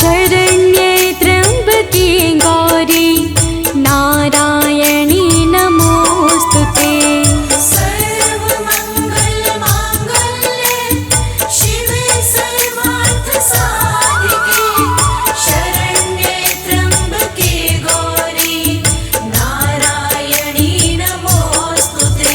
शरण्ये त्र्यम्बके गौरी नारायणी नमोस्तुते। सर्वमङ्गलमाङ्गल्ये शिवे सर्वार्थसाधिके शरण्ये त्र्यम्बके गौरी नारायणी नमोस्तुते।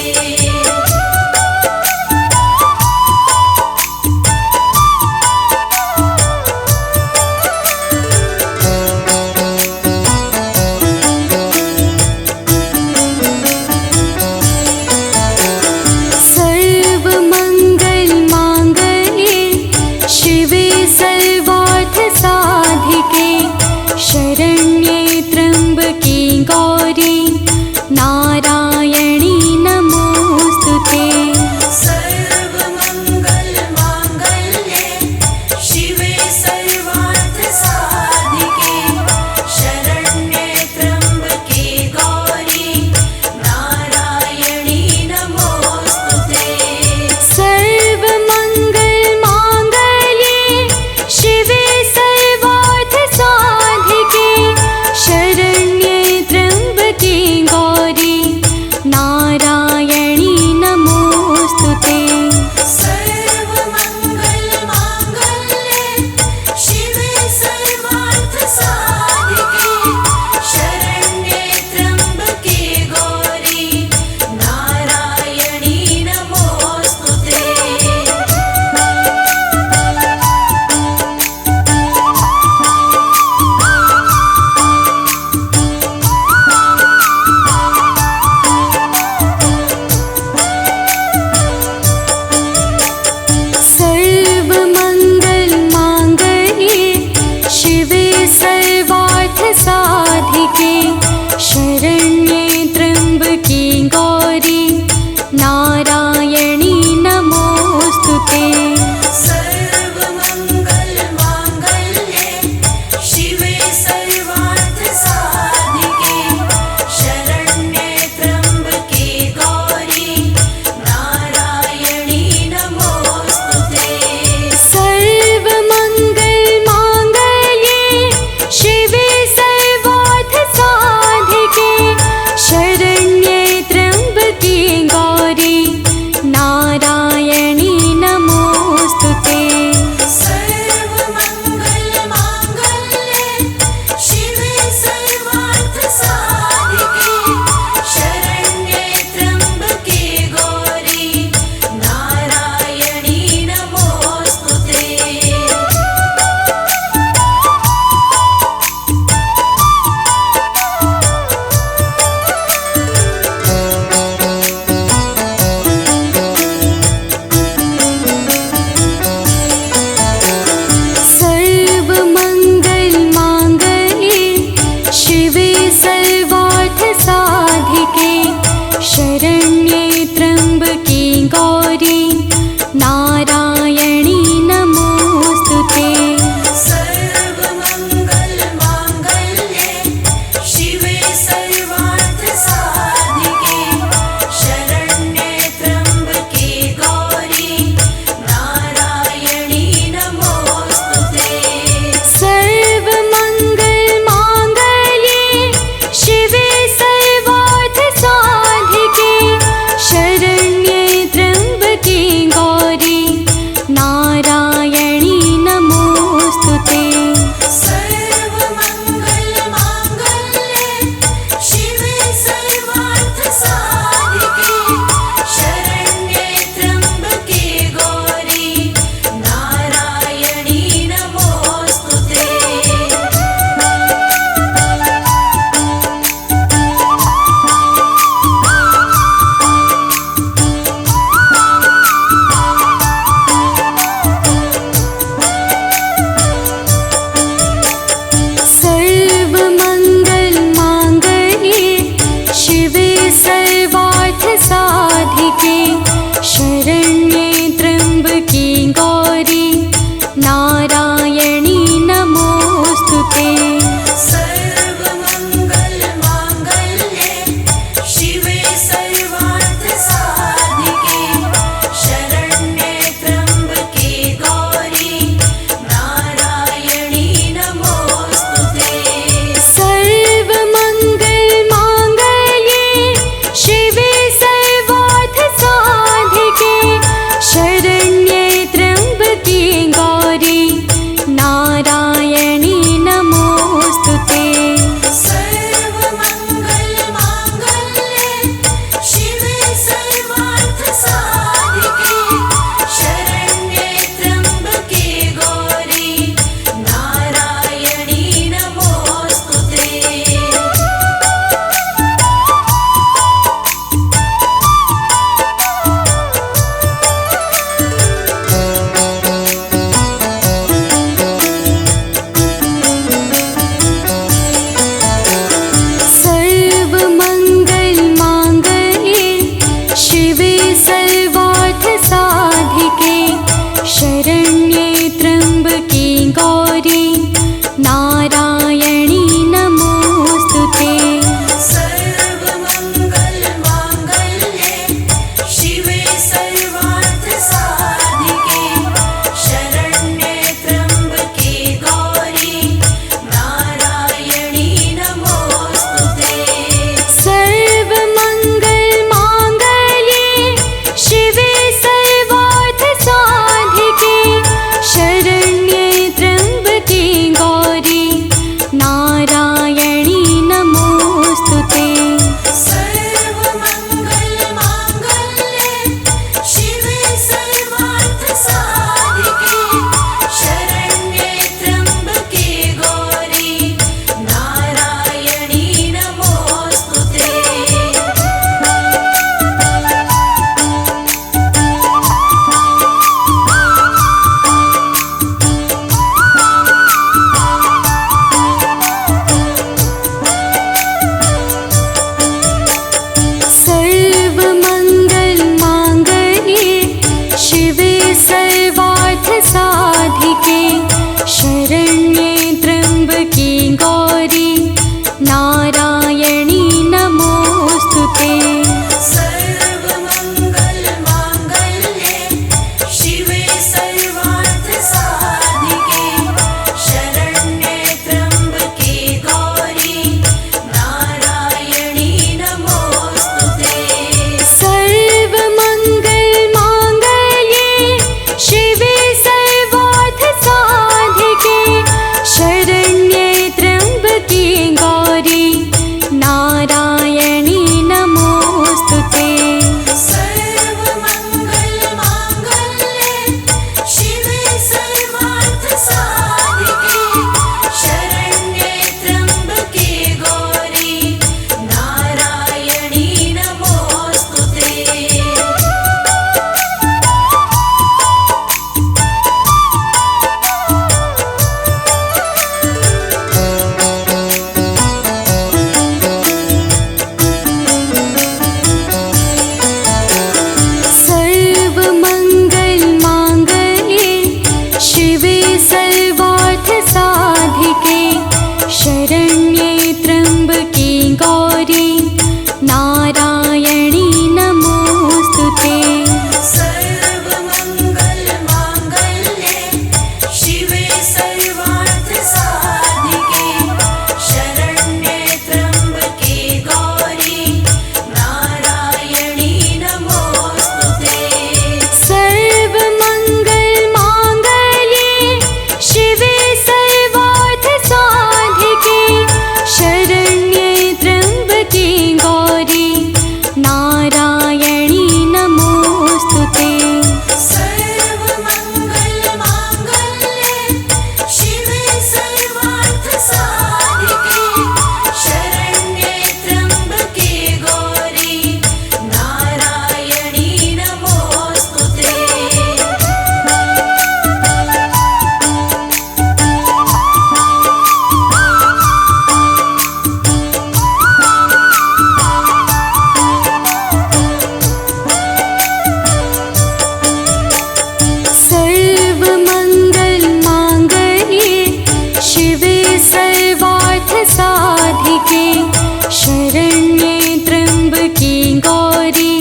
साधिके शरण्ये त्र्यम्बके गौरी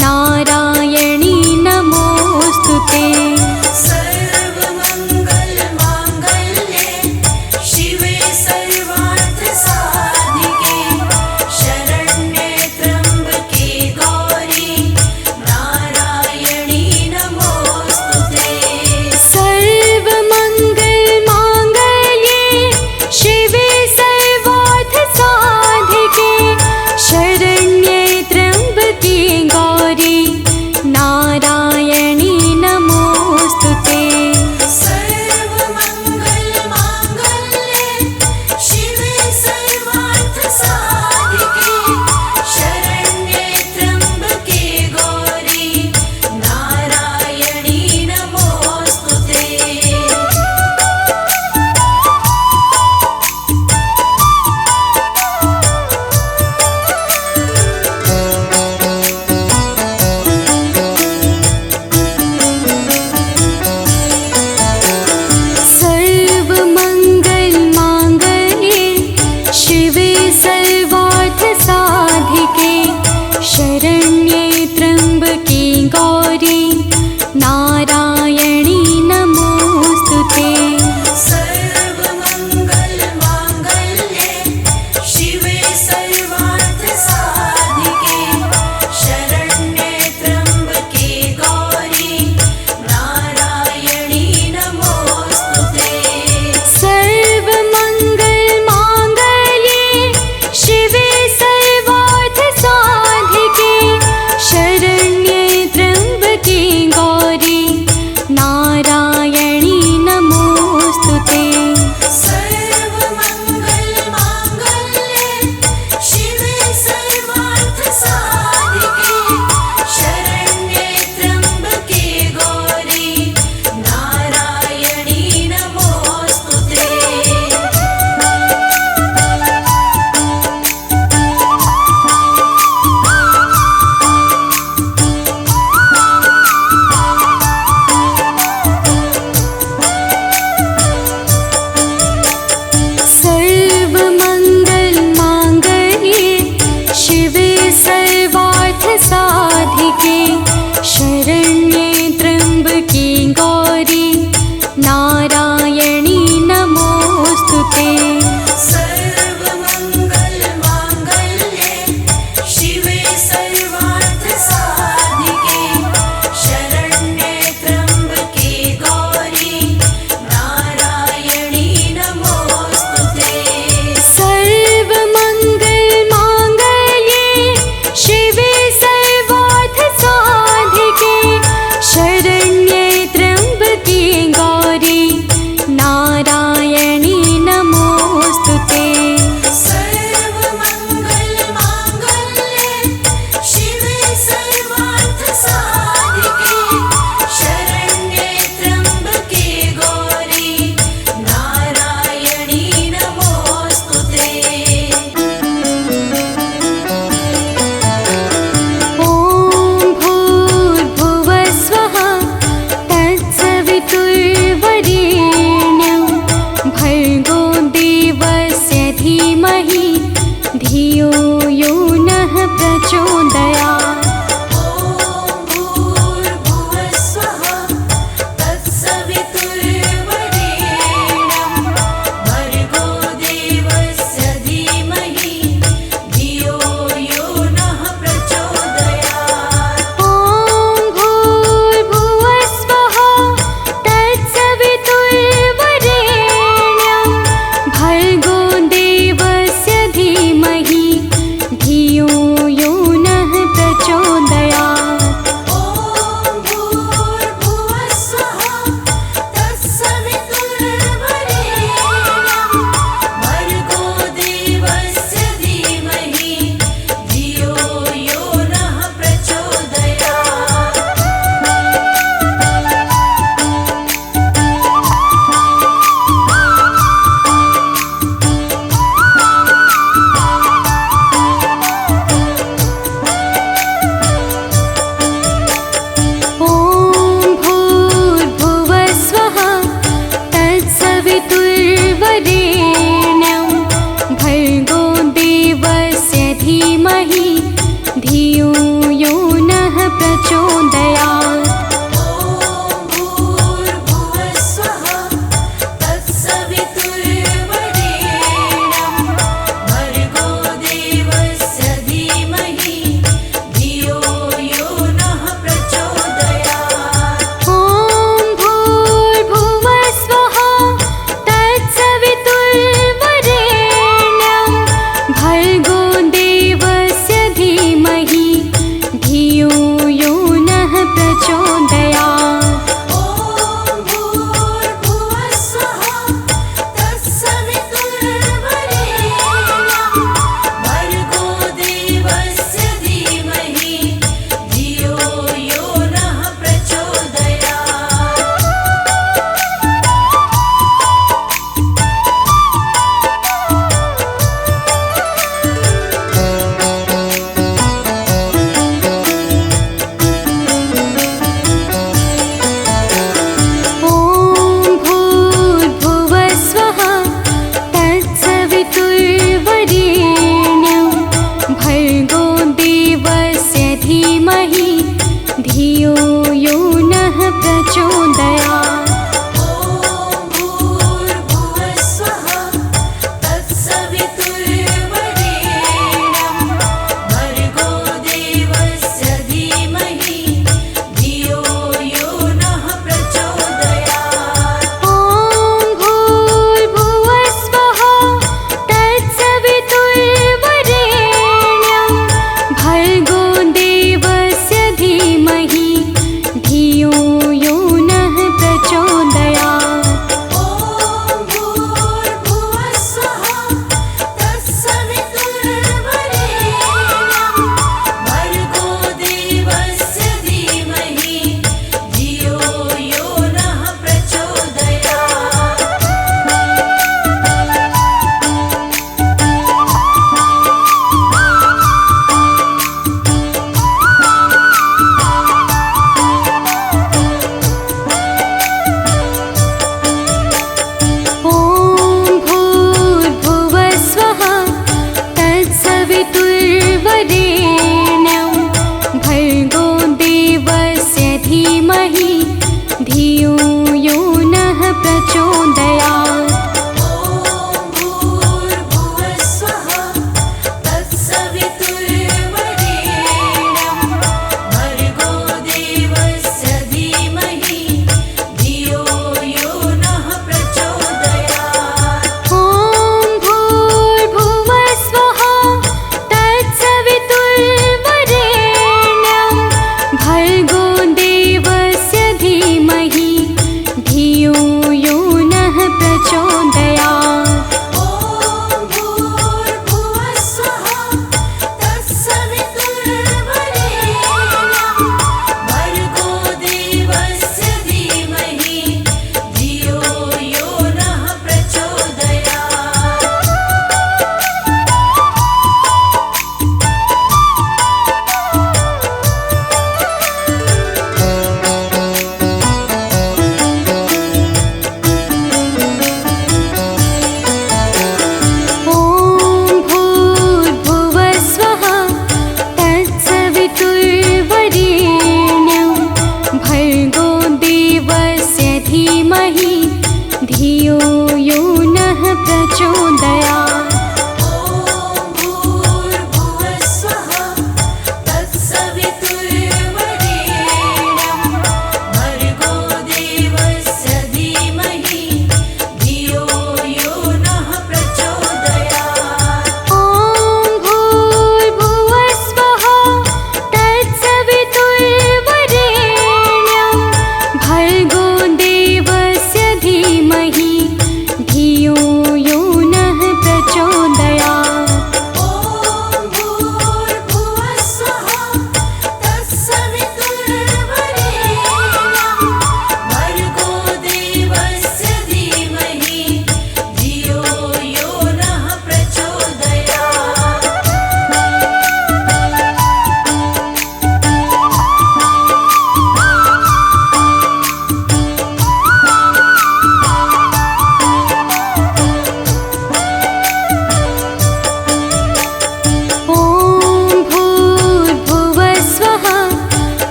नारायणी नमोऽस्तुते। सर्वमङ्गलमाङ्गल्ये शिवे सर्वार्थसाधिके शरण्ये त्र्यम्बके गौरी नारायणी नमोऽस्तुते। सर्वमङ्गलमाङ्गल्ये शिवे सर्वार्थसाधिके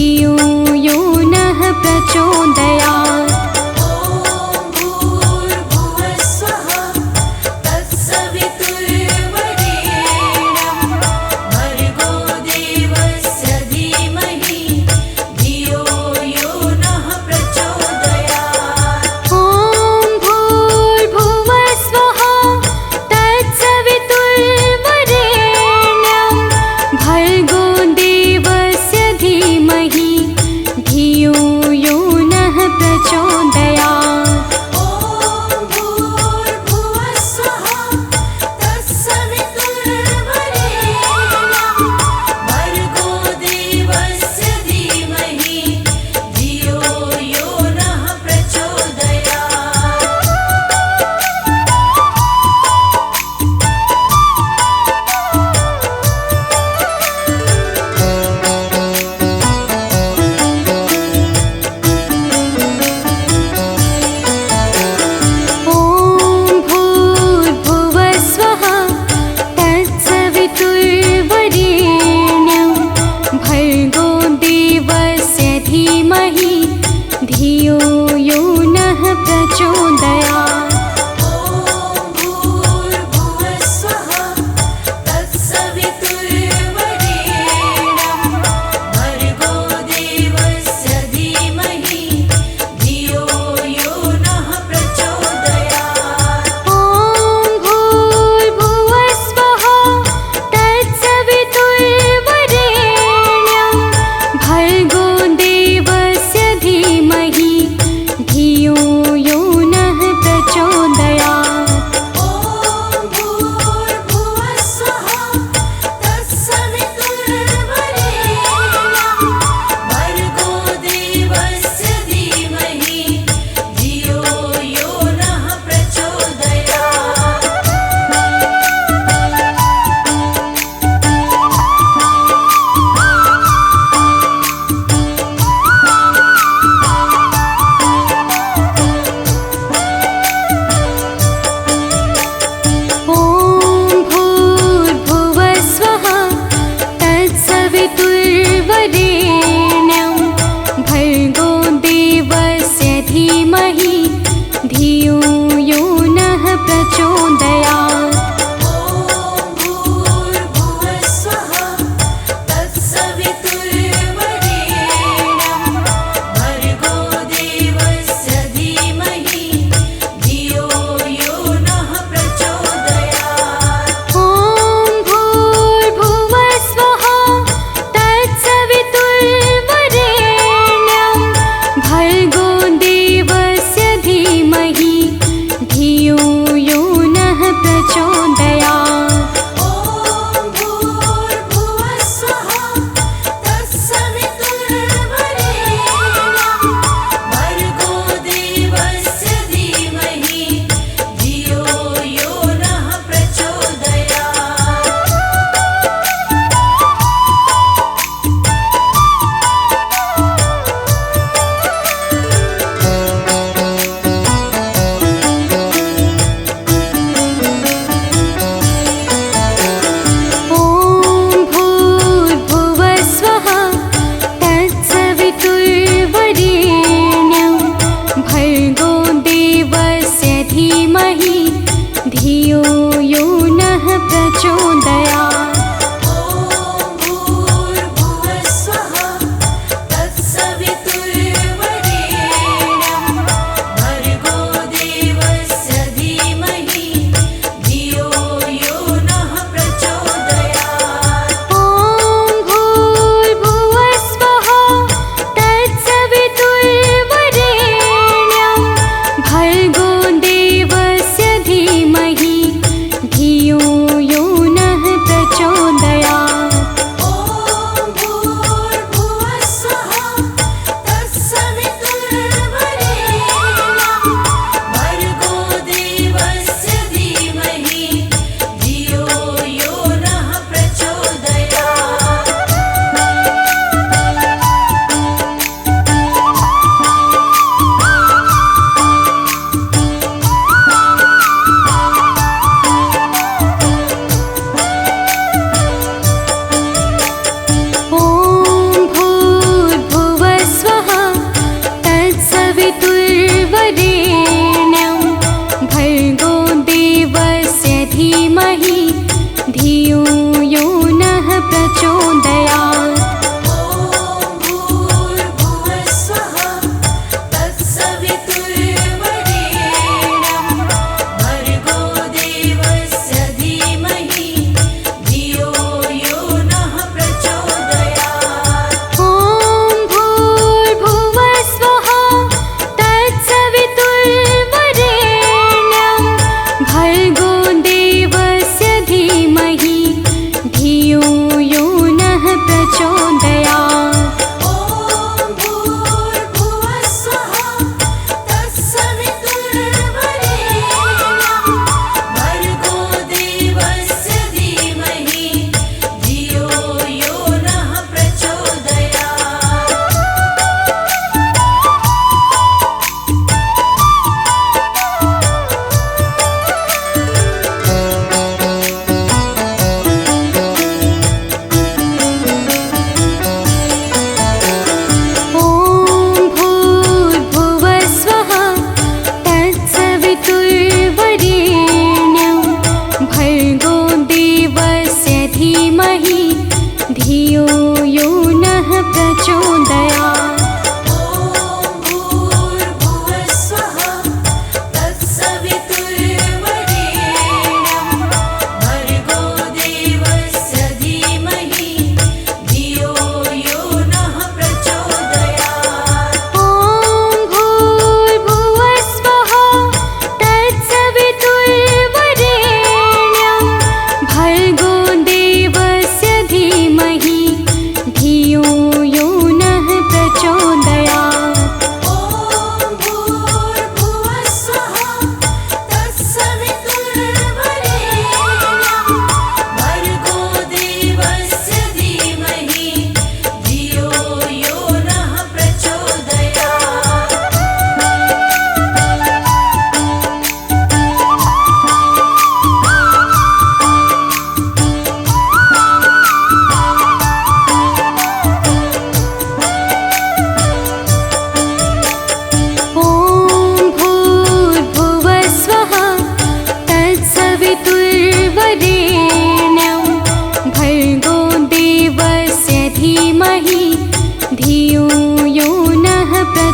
धियो यो नः प्रचोदयात्। ॐ भूर्भुवस्वः तत्सवितुर्वरेण्यं भर्गो देवस्य धीमहि धियो यो नः प्रचोदयात्। ॐ भूर्भुवस्वः तत्सवितुर्वरेण्यं भर्गो देवस्य धीमहि धियो यो नः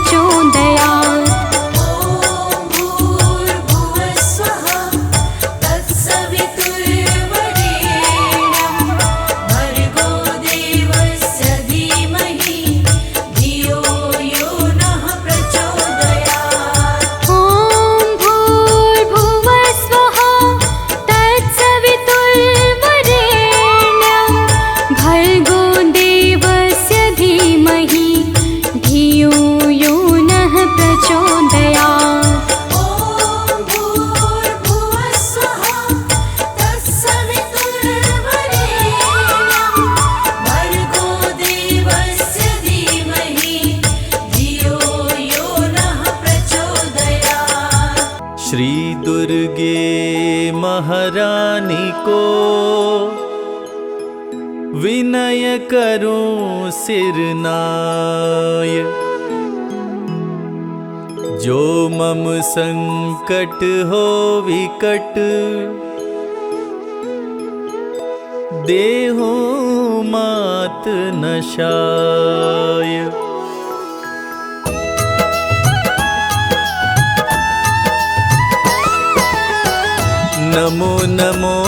प्रचोदयात्। ॐ भूर्भुवः स्वः तत्सवितुर्वरेण्यं भर्गो देवस्य धीमहि धियो यो नः प्रचोदयात्। ॐ भूर्भुवः स्वः तत्सवितुर्वरेण्यं भर्गो देवस्य धीमहि धियो यो नः प्रचोदयात्। ॐ भूर्भुवः स्वः तत्सवितुर्वरेण्यं भर्गो देवस्य धीमहि धियो यो नः प्रचोदयात्। श्री दुर्गे महारानी को विनय करूं सिरनाय, जो मम संकट हो विकट देहु मात नशाय। नमो नमो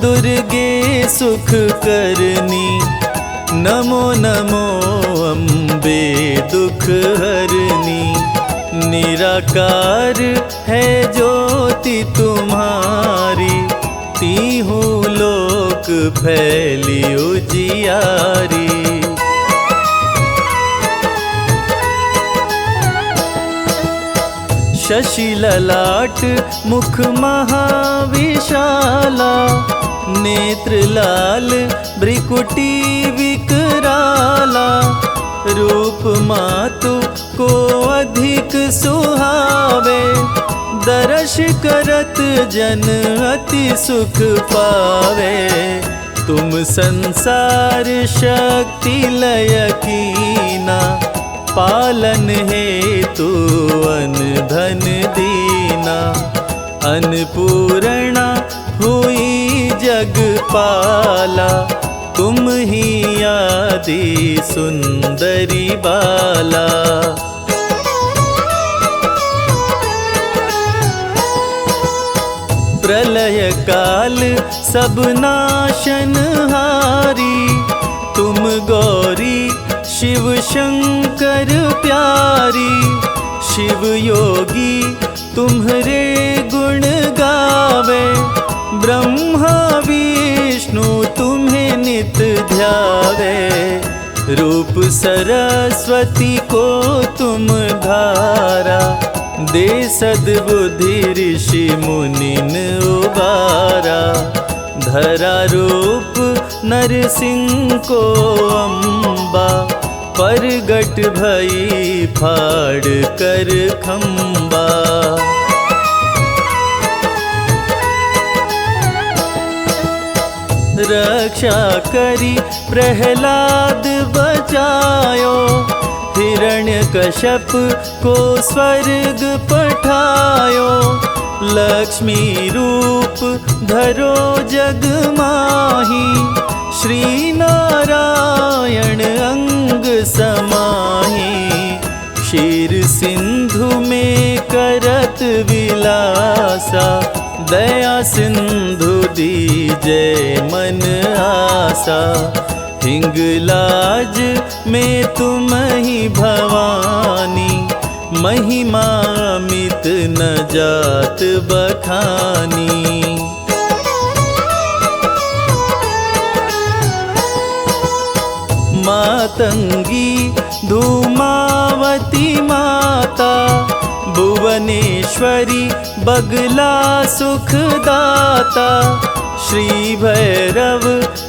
दुर्गे सुख करनी, नमो नमो अम्बे दुख हरनी। निराकार है ज्योति तुम्हारी, तीहू लोक फैली उजियारी। शशि ललाट मुख महाविशाला, नेत्र लाल भ्रिकुटी विकराला। रूप मातु को अधिक सुहावे, दर्श करत जन अति सुख पावे। तुम संसार शक्ति लय कीना, पालन हेतु अन धन दीना। अन्नपूर्णा हुई जगपाला, तुम ही आदि सुंदरी बाला। प्रलय काल सब नाशनहारी, तुम गौरी शिव शंकर प्यारी। शिव योगी तुम्हारे गुण गावे, ब्रह्मा विष्णु तुम्हें नित ध्यावे। रूप सरस्वती को तुम धारा, दे सद्बुद्धि ऋषि मुनिन उबारा। धरा रूप नरसिंह को अम्बा, परगट भई फाड़ कर खम्बा। रक्षा करी प्रहलाद बचायो, हिरण्यकश्यप को स्वर्ग पठायो। लक्ष्मी रूप धरो जग माही, श्री नारायण अंग समाही। क्षीर सिंधु में करत विलासा, दया सिंधु दीजय मन आसा। हिंगलाज में तुम ही भवानी, महिमा मित न जात बखानी। मातंगी धूमावती माता, भुवनेश्वरी बगला सुखदाता। श्री भैरव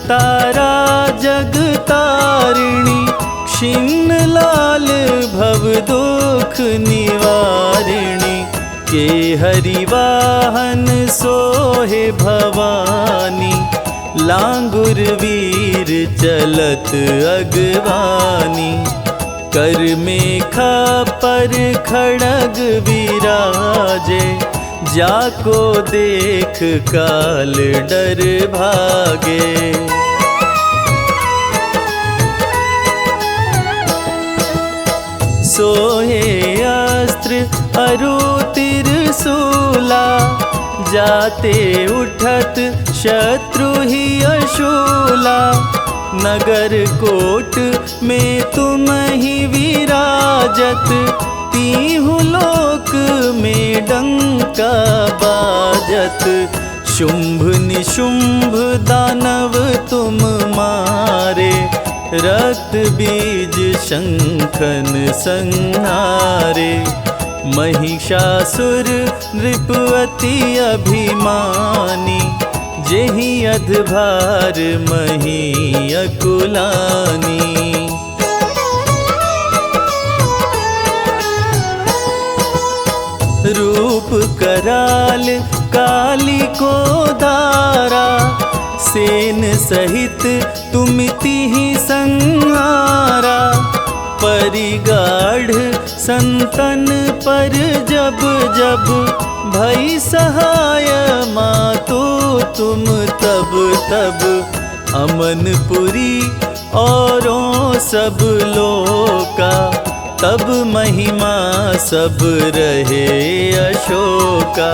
तारा जगतारिणी, क्षीण लाल भव दुख निवारिणी। के हरिवाहन सोहे भवानी, लांगुर वीर चलत अगवानी। कर मेखा पर खड़ग विराजे, जाको देख काल डर भागे। सोहे अरु तिरसूला, जाते उठत शत्रु ही अशूला। नगर कोट में तुम ही विराजत, तीहु लोक में डंका बाजत। शुंभ निशुंभ दानव तुम मारे, रक्त बीज शंखन संहारे। महिषासुर नृप अति अभिमानी, जेहि अधभार मही अकुलानी। रूप कराल काली को धारा, सेन सहित तुमिति ही संहारा। परिगाढ़ संतन पर जब जब, भई सहाय मातो तुम तब तब। अमनपुरी औरों सब लोका, तब महिमा सब रहे अशोका।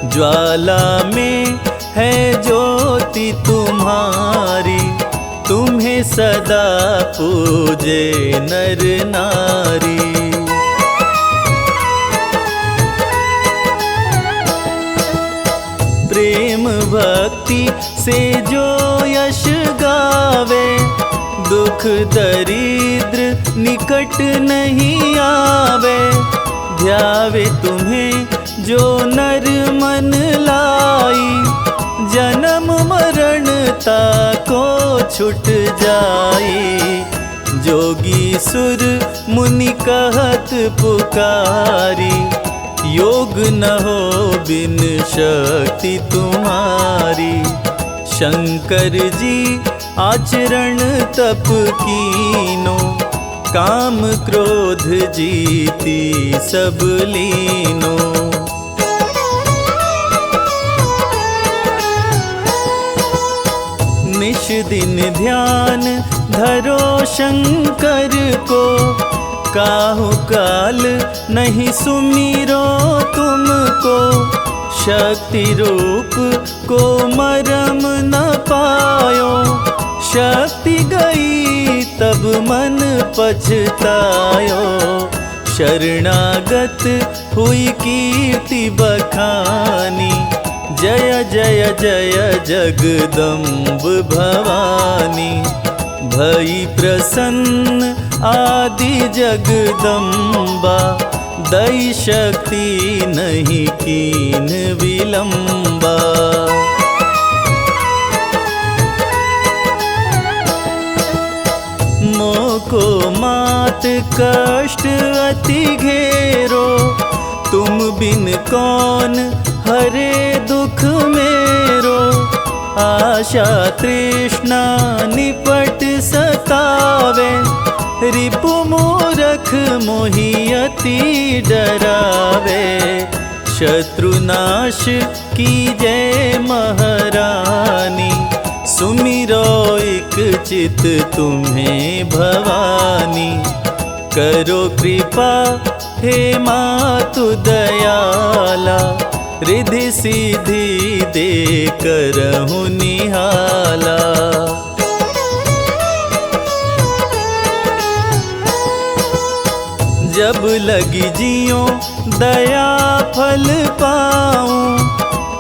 ज्वाला में है ज्योति तुम्हारी, तुम्हें सदा पूजे नर नारी। प्रेम भक्ति से जो यश गावे, दुख दरिद्र निकट नहीं आवे। ध्यावे तुम्हें जो नर मन लाई, जन्म मरण ताको छुट जाई। जोगी सुर मुनि कहत पुकारी, योग न हो बिन शक्ति तुम्हारी। शंकर जी आचरण तप कीनो, काम क्रोध जीती सब लीनो। निश दिन ध्यान धरो शंकर को, काहु काल नहीं सुमिरो तुमको। शक्ति रूप को मरम न पायो, शक्ति गई तब मन पछतायो। शरणागत हुई कीर्ति बखानी, जय जय जय जगदम्ब भवानी। भई प्रसन्न आदि जगदम्बा, दई शक्ति नहीं कीन विलंबा। मोको मात कष्ट अति घेरो, तुम बिन कौन हरे दुख मेरो। आशा तृष्णा निपट सतावे, रिपु मूरख मोहि अति डरावे। शत्रुनाश कीजै महारानी, सुमिरो एक चित तुम्हें भवानी। करो कृपा हे मातु दयाला, रिद्धि सिद्धि दे करहु निहाला। जब लगी जियो दया फल पाऊं,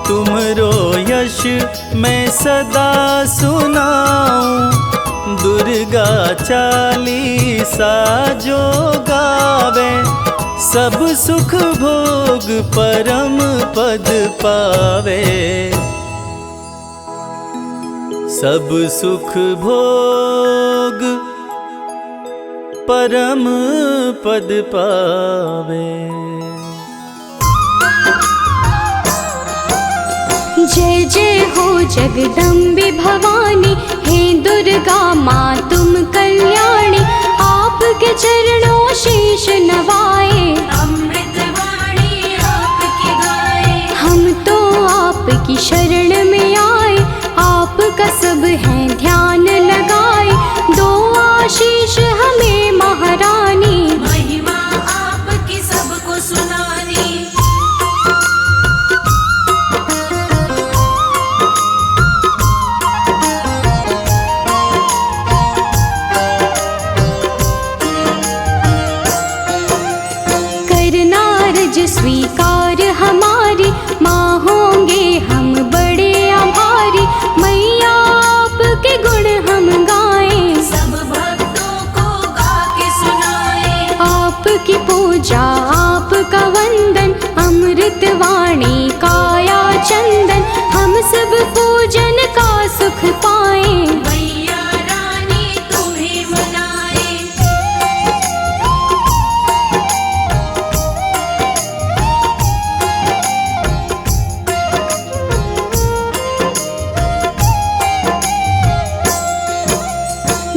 तुमरो यश मैं सदा सुनाऊं। दुर्गा चालीसा जो गावे, सब सुख भोग परम पद पावे। सब सुख भोग परम पद पावे। जय जय हो जगदम्बे भवानी, हे दुर्गा माँ तुम कल्याणी। आपके चरणों शीश नवाए, अमृत वाणी आपकी गाए। हम तो आपकी शरण में आए, आपका सब है ध्यान लगाए। दो आशीष हमें महारानी, महिमा आपकी सबको सुनानी। स्वीकार हमारी, माँ होंगे हम बड़े आभारी। मैया आपके गुण हम गाएं, सब भक्तों को गा के सुनाए। आपकी पूजा आपका वंदन, अमृत वाणी काया चंदन। हम सब पूजन का सुख पाएं, मैया रानी तुम्हें मनाए।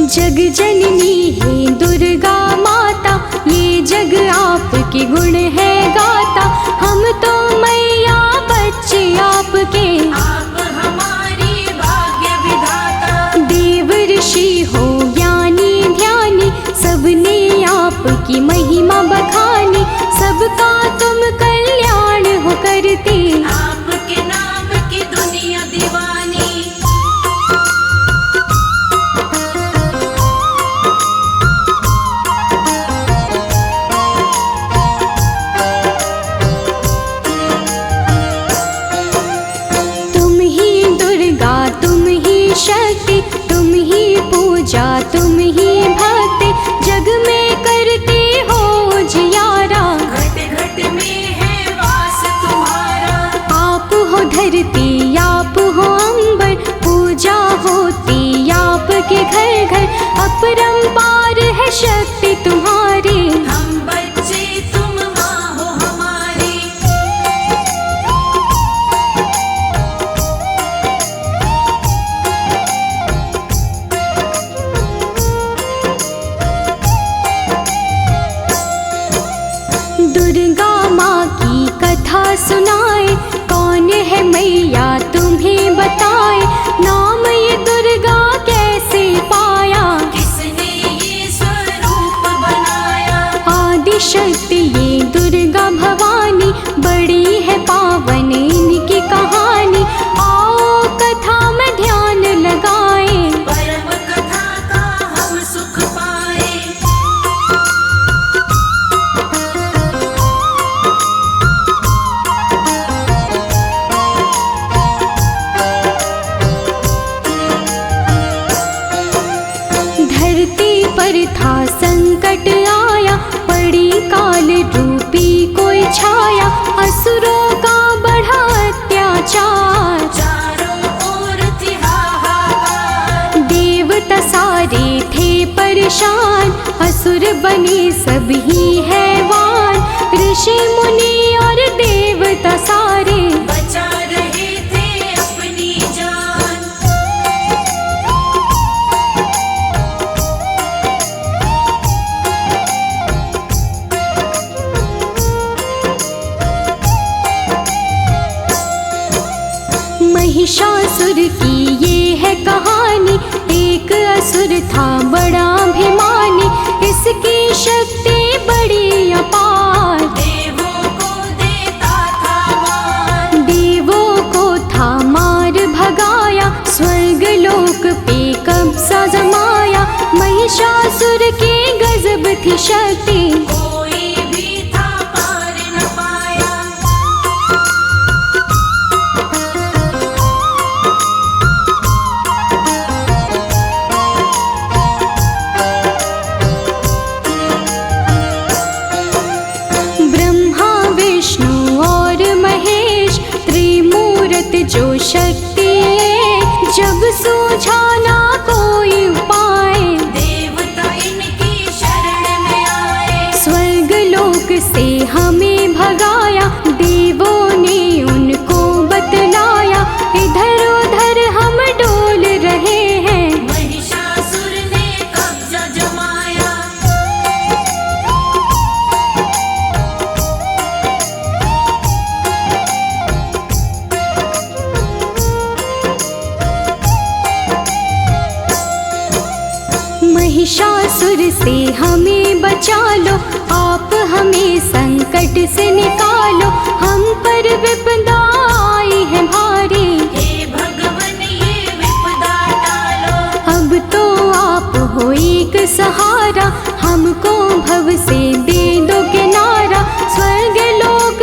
जग जननी है दुर्गा माता, ये जग आपके गुण है गाता। हम तो मैया बच्चे आपके, आप हमारी भाग्य विधाता। देव ऋषि हो ज्ञानी ध्यानी, सबने आपकी महिमा बखानी। सबका तुम कल्याण हो करते, आपके नाम की दुनिया दीवानी। तुम ही दुर्गा तुम ही शक्ति, तुम ही पूजा तुम ही भक्ति। जग में करते हो जियारा, घट घट में है वास तुम्हारा। आप हो धरती आप हो अंबर, पूजा होती आपके घर घर। अपरंपार है शक्ति तुम्हारी, हम बच्चे तुम माँ हो हमारी। दुर्गा माँ की कथा सुनाए, कौन है मैया तुम्हें बताए। नाम ये दुर्गा कैसे पाया, किसने ये स्वरूप बनाया। आदि शक्ति ये दुर्गा भवानी, बड़ी है पावन इनकी कहानी। आओ कथा में ध्यान लगाएं, परम कथा का हम सुख पाए। धरती पर था संकट आया, पड़ी काल रूपी कोई छाया। असुरों का बढ़ा अत्याचार, चारों ओर थी हाहाकार। देवता सारे थे परेशान, असुर बने सभी हैवान। ऋषि मुनि और देवता सारे, बचा रहे थे अपनी जान। महिषासुर की ये है कहानी, एक असुर था बड़ा अभिमानी। इसकी शक्ति बड़ी अपार, देवों को देता था मान। देवों को था मार भगाया, स्वर्ग लोक पे कब्जा जमाया। महिषासुर के गजब थी शक्ति, कोई भी था पार न पाया। ब्रह्मा विष्णु और महेश, त्रिमूर्त जो शक्ति है। जब सूझा ना कोई उपाय, देवता इनकी शरण में आए। स्वर्ग लोक से हमें भगाया, देवों ने उनको बतलाया। इधर उधर हम डोल रहे हैं, महिषासुर ने कब्जा जमाया। महिषासुर से हमें बचा लो, आप हमें संकट से निकालो। हम पर विपदा आई है भारी, हे भगवन ये विपदा टालो। अब तो आप हो एक सहारा। हमको भव से दे दो किनारा, स्वर्ग लोक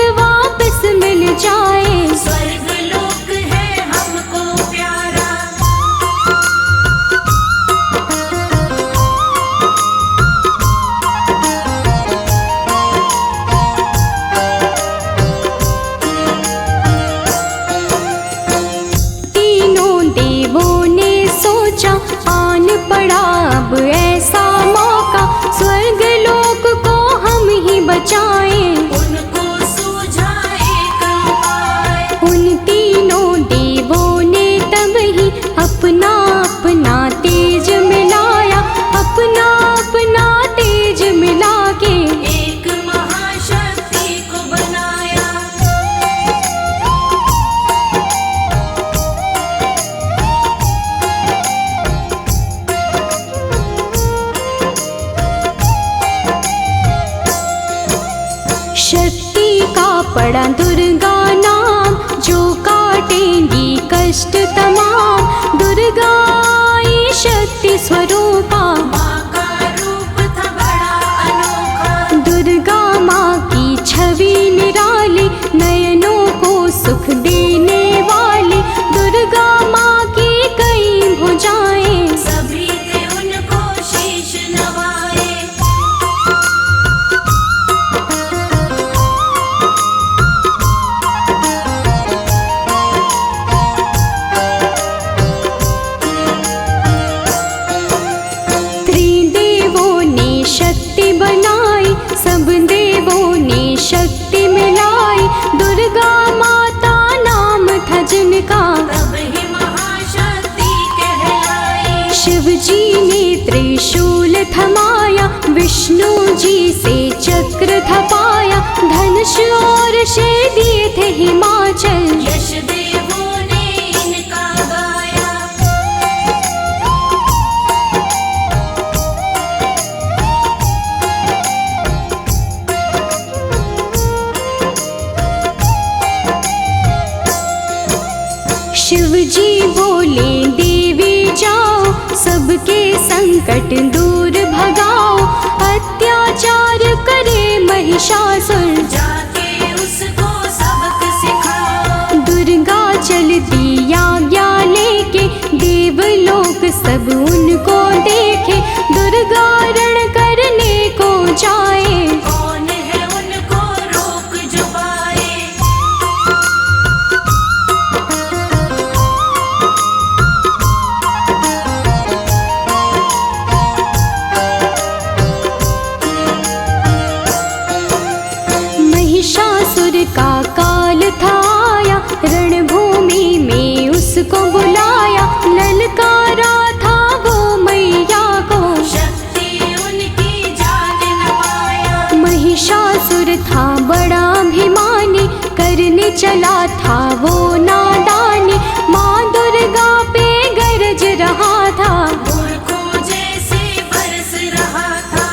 शक्ति का पड़ा दुर्गा नाम, जो काटेंगी कष्ट तमाम। दुर्गा आई शक्ति स्वरूपा, माँ का रूप था बड़ा अनोखा। दुर्गा माँ की छवि निराली, नयनों को सुख देने वाली। दुर्गा माँ की कई भुजाएं, सभी थे उनको शीश नवाए। त्रिदेवों ने शक्ति बनाई, सब देवों ने शक्ति मिलाई। दुर्गा माता नाम था जिनका, तब ही महाशक्ति कहलाई। शिव जी ने त्रिशूल थमाया, विष्णु जी से चक्र थपाया। धनुष और शेर दिए थे हिमाचल, यश देवों ने इनका गाया। शिव जी बोले देवी जाओ, सबके संकट दूर भगाओ। अत्याचार करे महिषासुर, जाके उसको सबक सिखाओ। दुर्गा चलती आज्ञा लेके, देवलोक सब उनको देखे। दुर्गा रण करने को जाए, कौन है उनको रोक जो पाए। महिषासुर का काल था आया, रणभूमि में उसको बुलाया। ललकारा था वो मैया को, शक्ति उनकी जान न पाया। महिषासुर था बड़ा अभिमानी, करने चला था वो नादानी। माँ दुर्गा पे गरज रहा था, मूर्खों जैसे बरस रहा था।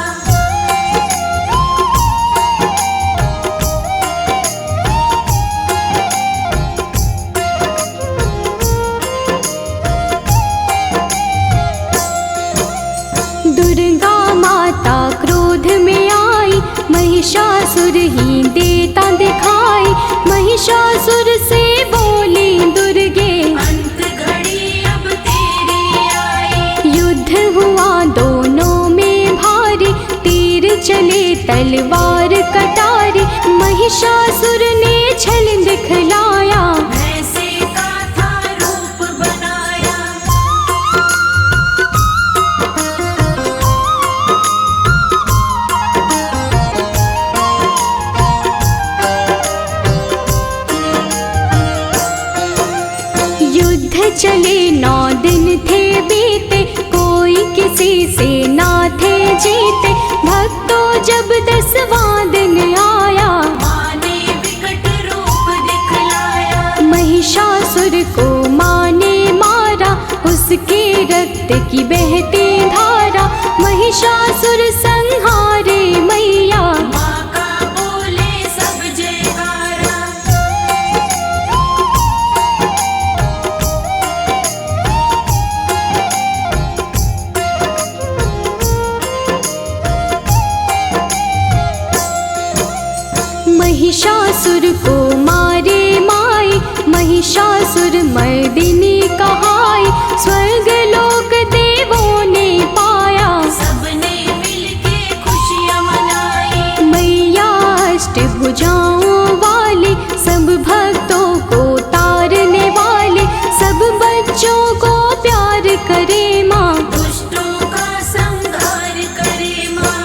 दुर्गा माता क्रोध में आई, महिषासुर ही देता दिखाई। महिषासुर से बोली दुर्गे, अंत घड़ी अब तेरी आई। युद्ध हुआ दोनों में भारी, तीर चले तलवार कटारी। महिषासुर ने छल दिखलाया, भैंसे का था रूप बनाया। युद्ध चले 9 दिन थे बीते, कोई किसी से ना थे जीते। भक्तों जब 10वां दिन आया, माँ ने विकट रूप दिखलाया। महिषासुर को माँ ने मारा, उसके रक्त की बहती धारा। महिषासुर संहारे मैया, माँ का बोले सब जयकारा। महिषासुर को मारे माई, महिषासुर मर्दिनी कहाई। स्वर्ग लोक देवों ने पाया, सबने मिलके खुशियाँ मनाई। मैया अष्टभुजाओं वाली, सब भक्तों को तारने वाले। सब बच्चों को प्यार करे माँ, दुष्टों का संहार करे माँ।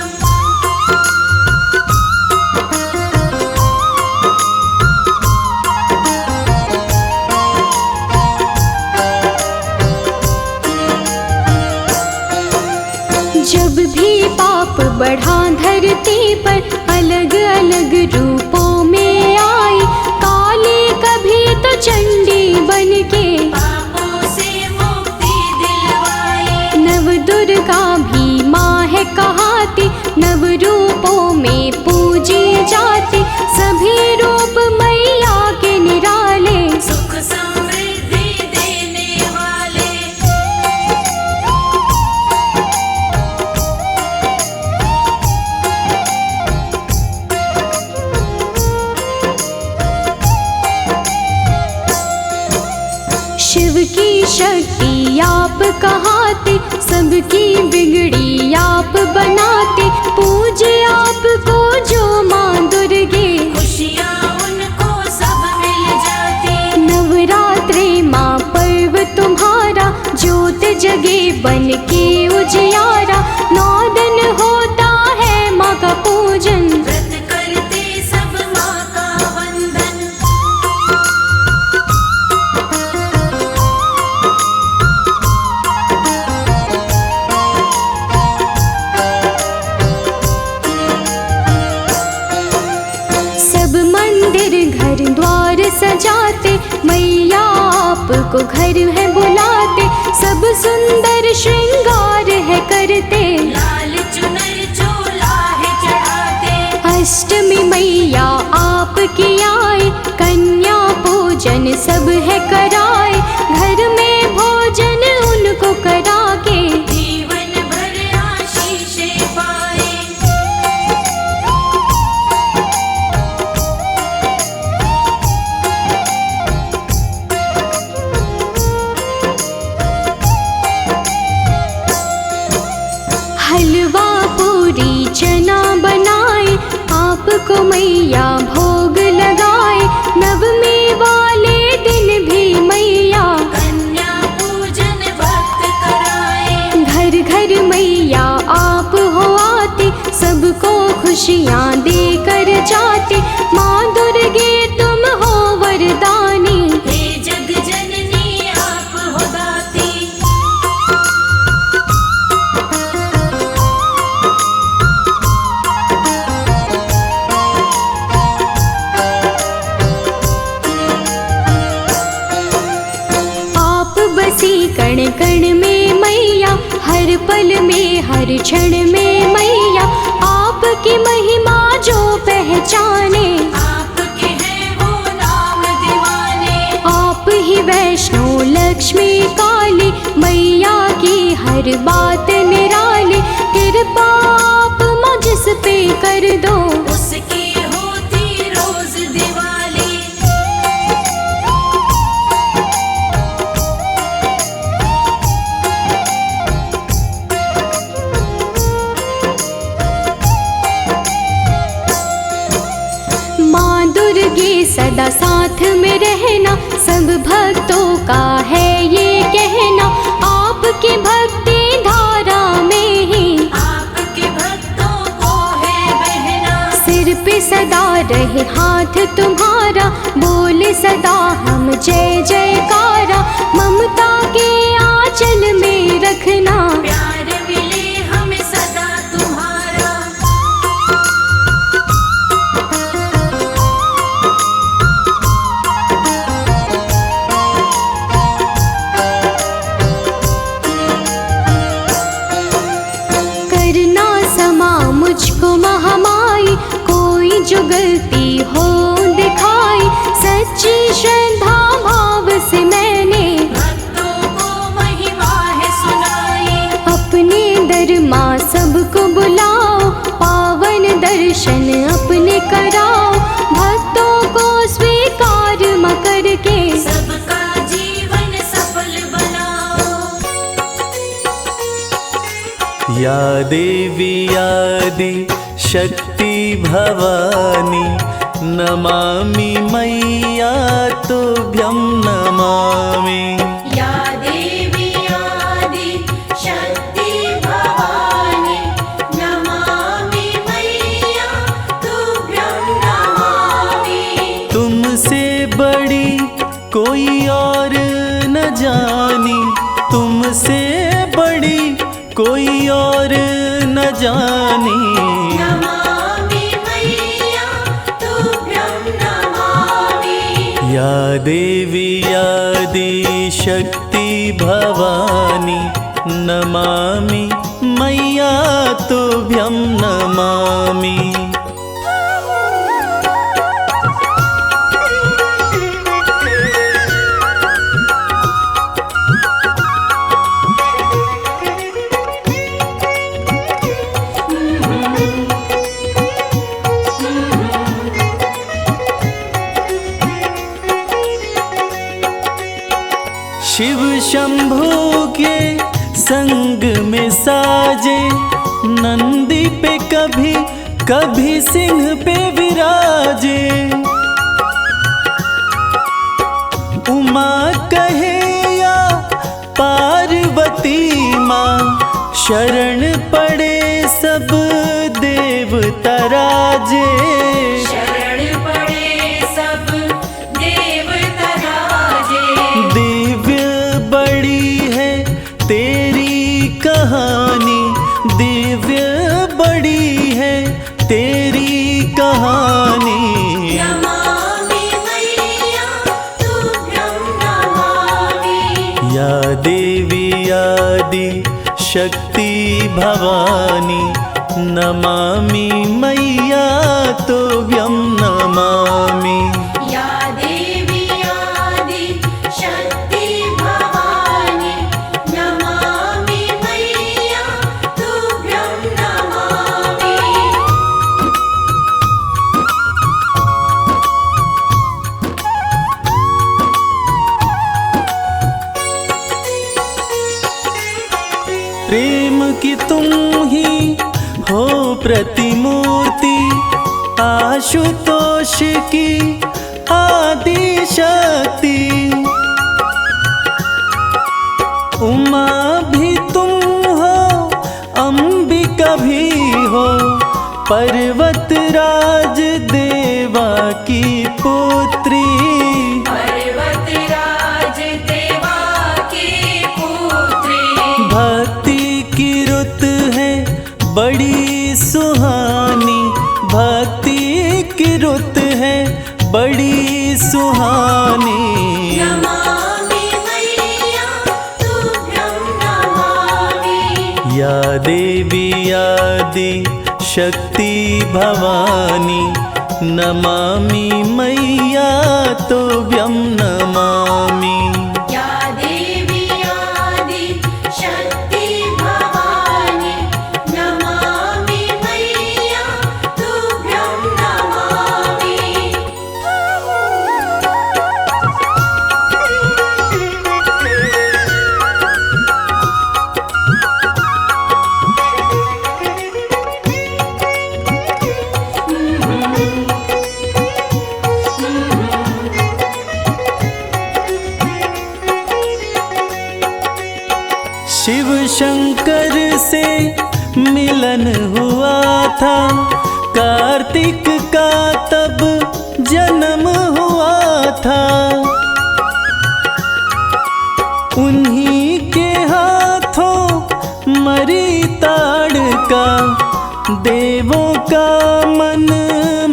जब भी पाप बढ़ा धरती पर, अलग अलग रूपों में आई। काली कभी तो चंडी बन के, पापों से मुक्ति दिलवाई। नव दुर्गा भी माँ है कहाती। नव रूपों में पूज पूजी जाती, सभी रूप मैया के निराले। सुख समृद्धि देने वाले। शिव की शक्ति आप कहाते, सबकी बिगड़ी आप बनाते, पूजे आपको जो माँ दुर्गे, खुशियाँ उनको सब मिल जाती। नवरात्रे माँ पर्व तुम्हारा, ज्योत जगे बन के उजियारा, 9 दिन होता है माँ का पूजन। व्रत करते सब माँ का वंदन। सब मंदिर घर द्वार सजाते, मैया आपको घर है बुलाते, सब सुंदर श्रृंगार है करते, लाल चुनर चोला है चढ़ाते। अष्टमी मैया आपकी आए, कन्या पूजन सब है कराए, घर में भोजन उनको करा के, जीवन भर आशीषें पाए। हलवा पूरी चना बनाए, आपको मैया भोग लगाए, नवमी वाले दिन भी मैया कन्या पूजन भक्त कराए। घर घर मैया आप हो आते, सबको खुशियाँ देकर जाते, माँ दुर्गे तुम हो वरदानी। हे जग जननी आप हो दाती। आप बसी कण कण में मैया, हर पल में हर क्षण में मैया, आपकी महिमा जो पहचाने, आपके हैं वो नाम दीवाने। आप ही वैष्णो लक्ष्मी काली, मैया की हर बात निराली, कृपा आप मुझ पे कर दो, उसकी होती रोज दिवाली। माँ दुर्गे सदा साथ में रहना, सब भक्तों का है ये कहना, आपकी भक्ति धारा में ही आपके भक्तों को है बहना। सिर पे सदा रहे हाथ तुम्हारा, बोले सदा हम जय जयकारा, ममता के आंचल में रखना, प्यार मिले हमें सदा तुम्हारा। करना समा मुझको महामाई, कोई जो गलती हो दिखाई, सच्ची श्रद्धा भाव से मैंने भक्तों को महिमा है सुनाई। अपने दर माँ सबको बुलाओ, पावन दर्शन अपने कराओ, भक्तों को स्वीकार माँ करके, सबका जीवन सफल बनाओ। या देवी आदि शक्ति भवानी, नमामि मैया तुभ्यं नमामि। या देवी आदि शक्ति भवानी, नमामि मैया तुभ्यं नमामि। तुमसे बड़ी कोई और न जानी, तुमसे बड़ी कोई और न जानी। नमामि मैया तुभ्यं नमामि। या देवी आदि शक्ति भवानी, नमामि मैया तुभ्यं नमामि। शिव शंभू के संग में साजे, नंदी पे कभी कभी सिंह पे विराजे। उमा कहे या पार्वती माँ, शरण पड़े सब देवता राजे। शरण पड़े सब देवता राजे। दिव्य बड़ी है तेरी कहानी, दिव्य बड़ी है तेरी कहानी। नमामि मैया तुभ्यं नमामि। या देवी आदि शक्ति भवानी, नमामि मैया तुभ्यं नमामि। या देवी आदि शक्ति भवानी, नमामि मैया तुभ्यं नमामि। प्रेम की तुम ही हो प्रतिमूर्ति, आशुतोष की आदि शक्ति। उमा भी तुम हो, अंबिका भी हो, पर्वतराज देवा की पुत्री। पर्वतराज देवा की पुत्री। भक्ति की रुत है बड़ी सुहानी, भक्ति की रुत है बड़ी सुहानी। नमामि मैया तुभ्यं नमामि। या देवी आदि शक्ति भवानी, नमामि मैया तुभ्यं नमामि। या देवी आदि शक्ति भवानी, नमामि मैया तुभ्यं नमामि। शिव शंकर से मिलन हुआ था, कार्तिक का तब जन्म हुआ था। उन्हीं के हाथों मरी ताड़का, देवों का मन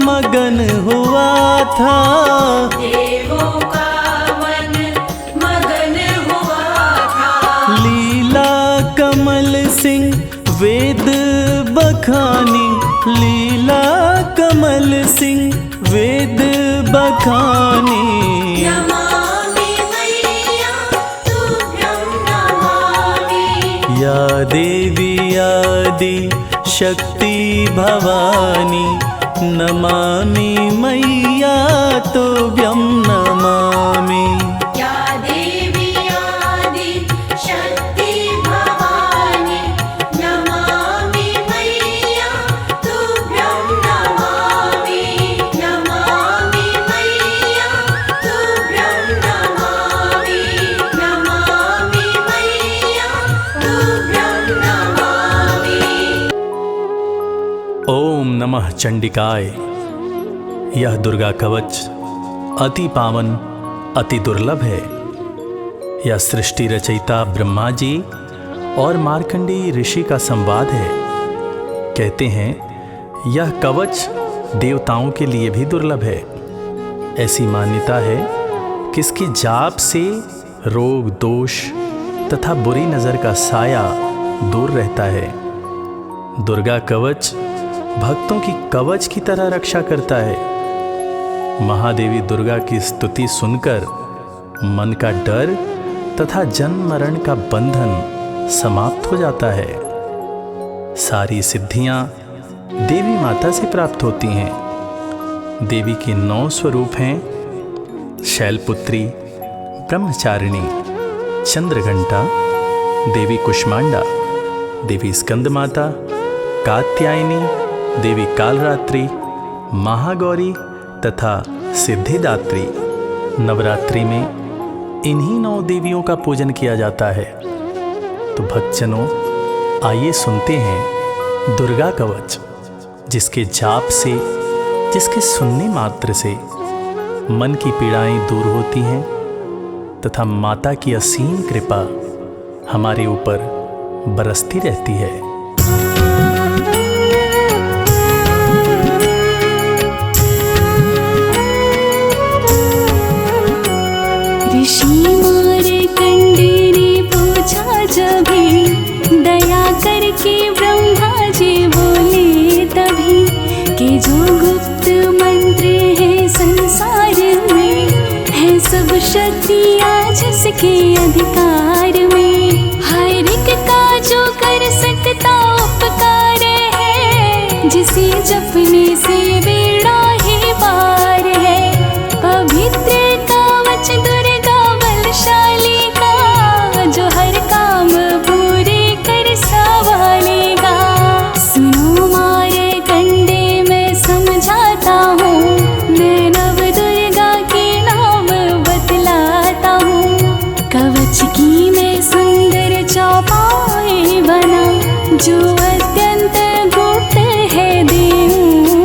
मगन हुआ था। देवों का मन मगन हुआ था। लीला कमल सिंह वेद बखानी, लीला कमल सिंह वेद बखानी। नमामि मैया तुभ्यं नमामि। या देवी आदि शक्ति भवानी, नमामि मैया तुभ्यं नमामि। या देवी आदि शक्ति भवानी, नमामि मैया तुभ्यं नमामि। नमामि मैया तुभ्यं नमामि। नमामि मैया तुभ्यं नमामि। ओम नमः चंडिकाय। यह दुर्गा कवच अति पावन, अति दुर्लभ है। यह सृष्टि रचयिता ब्रह्मा जी और मार्कंडेय ऋषि का संवाद है। कहते हैं यह कवच देवताओं के लिए भी दुर्लभ है। ऐसी मान्यता है कि इसकी जाप से रोग, दोष तथा बुरी नज़र का साया दूर रहता है। दुर्गा कवच भक्तों की कवच की तरह रक्षा करता है। महादेवी दुर्गा की स्तुति सुनकर मन का डर तथा जन्म मरण का बंधन समाप्त हो जाता है। सारी सिद्धियां देवी माता से प्राप्त होती हैं। देवी के 9 स्वरूप हैं: शैलपुत्री, ब्रह्मचारिणी, चंद्रघंटा, देवी कुष्मांडा, देवी स्कंदमाता, कात्यायनी, देवी कालरात्रि, महागौरी तथा सिद्धिदात्री। नवरात्रि में इन्हीं 9 देवियों का पूजन किया जाता है। तो भक्तजनों, आइए सुनते हैं दुर्गा कवच, जिसके जाप से, जिसके सुनने मात्र से मन की पीड़ाएं दूर होती हैं तथा माता की असीम कृपा हमारे ऊपर बरसती रहती है। ऋषि मार्कंडेय ने पूछा जभी, दया करके ब्रह्मा जी बोले तभी, कि जो गुप्त मंत्र है संसार में, है सब शक्तियाँ जिसके अधिकार में। हर एक का जो कर सकता उपकार है, जिसे जपने से बेड़ा ही पार है। पवित्र कवच दुर्गा बलशाली का, जो हर काम पूरे कर संभालेगा। सुनो मार्कंडेय मैं समझाता हूँ, मैं नव दुर्गा के नाम बतलाता हूँ। कवच की मैं सुंदर चौपाई बना, जो अत्यंत गुप्त है देऊँ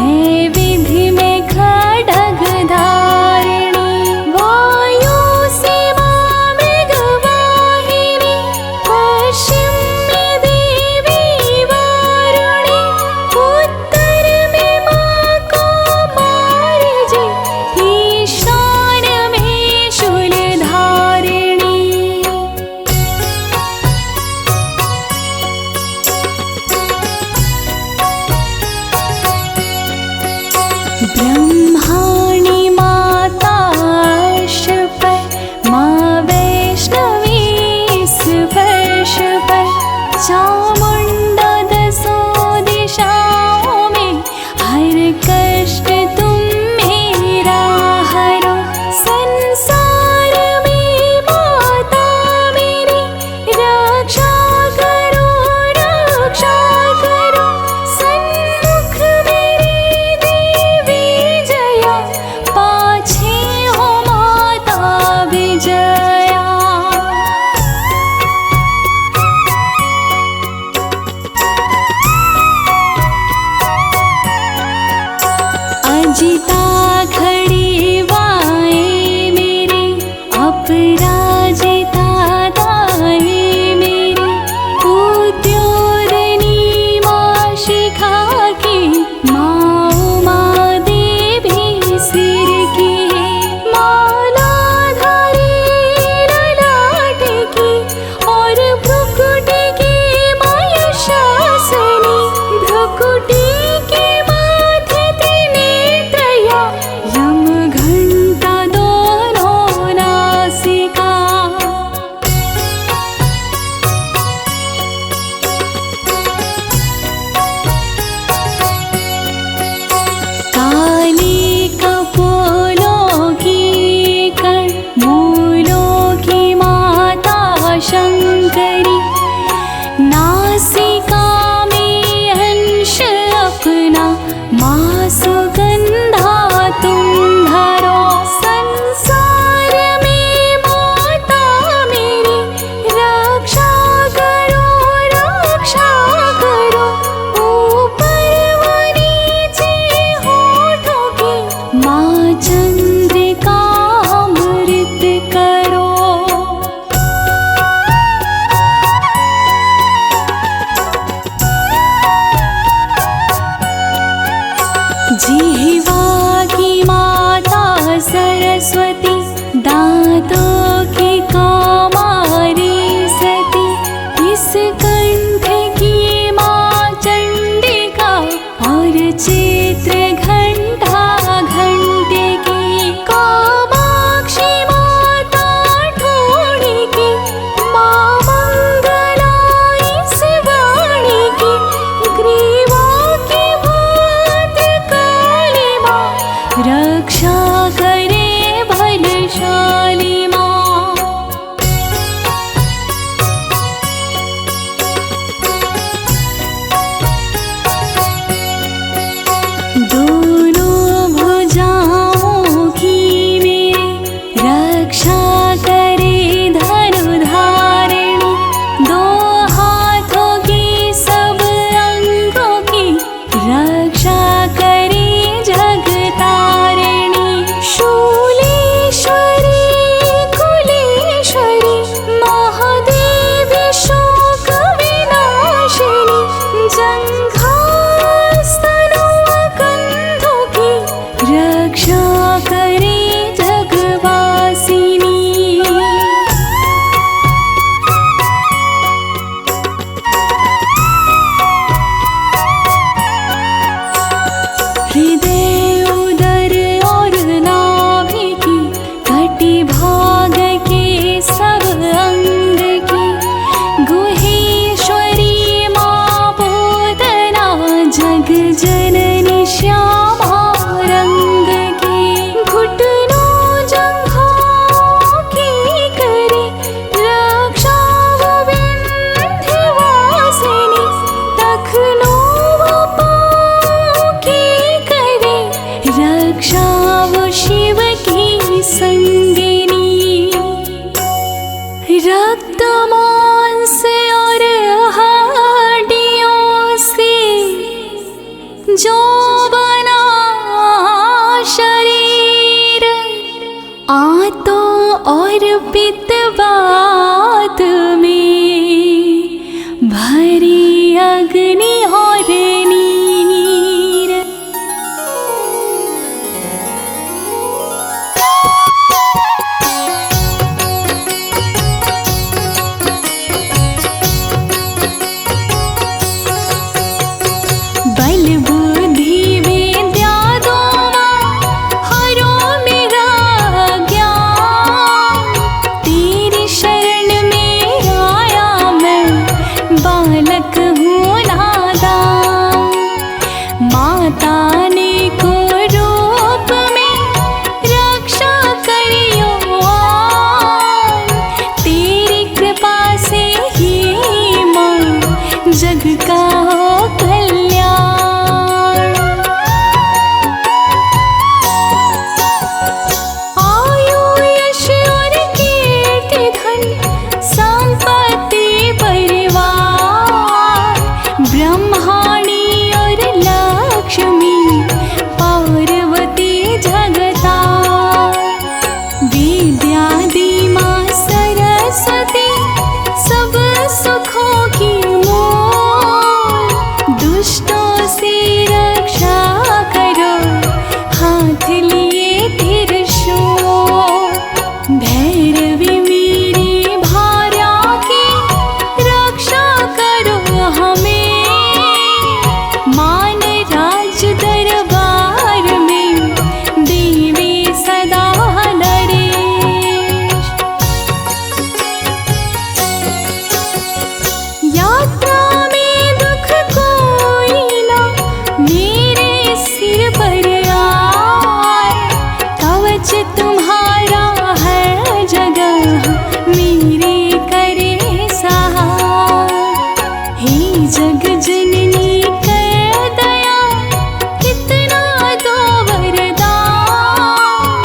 वैविध्य में खड्ग धारिणी, वायु सीमा मृगवाहिनी, पश्चिम में देवी वारुणी, उत्तर में माँ कौमार जी, ईशान में शूलधारिणी। ब्रह्माणी माता अर्श पर, माँ वैष्णवी स्पर्श पर, चामुंडा दसों दिशाओं में, हर कष्ट तुम मेरा हरो। संसार में माता मेरी, रक्षा करो रक्षा करो, सन्मुख मेरी देवी जया, पाछे हो माता विजया। अजिता खड़ी वाएं मेरे, अपराजिता दाएं मेरे, उद्योतनी माँ शिखा की, माँ उमा देवी सिर की, मालाधारी ललाट की, और भ्रुकुटी की माँ यशासनी, भ्रुकुटी के माथे त्रिनेत्रया, यम घंटा दोनों नासिका। काली कपोलों की कण, मूलों की माता शंकरी, नासिका में अंश अपना, माँ सुगंधा तुम धरो। संसार में माता मेरी, रक्षा करो रक्षा करो, ऊपर व नीचे होठों की, माँ चंद्रिका अमृत करो। जिह्वा की माता सरस्वती, दांतों की कौमारी सती, इस कंठ की माँ चंडिका, और चित्र घंटा घंटे की, कामाक्षी माता ठोड़ी की, माँ मंगला इस वाणी की, ग्रीवा की भात काली माँ, रक्षा करे भय हाथ लिए त्रिशूल, भैरवी मेरी भार्या की रक्षा करो हमें, मान राज दरबार में देवी सदा नरेश। यात्रा में दुख कोई ना मेरे सिर पर आए, कवच तुम्हारा है जगह मेरे करे सहाय। हे जग जननी कर दया कितना दो वरदान,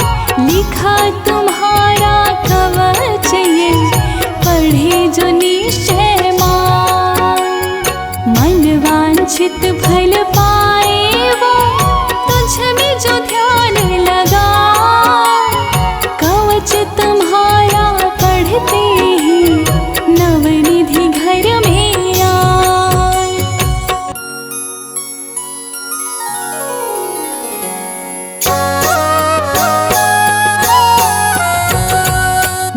लिखा तुम्हारा कवच ये पढ़े जो निश्चय मान। मन वांछित फल पाए वो तुझ में जो ध्यान लगा, कवच तुम्हारा पढ़ते ही नवनिधि घर में आए।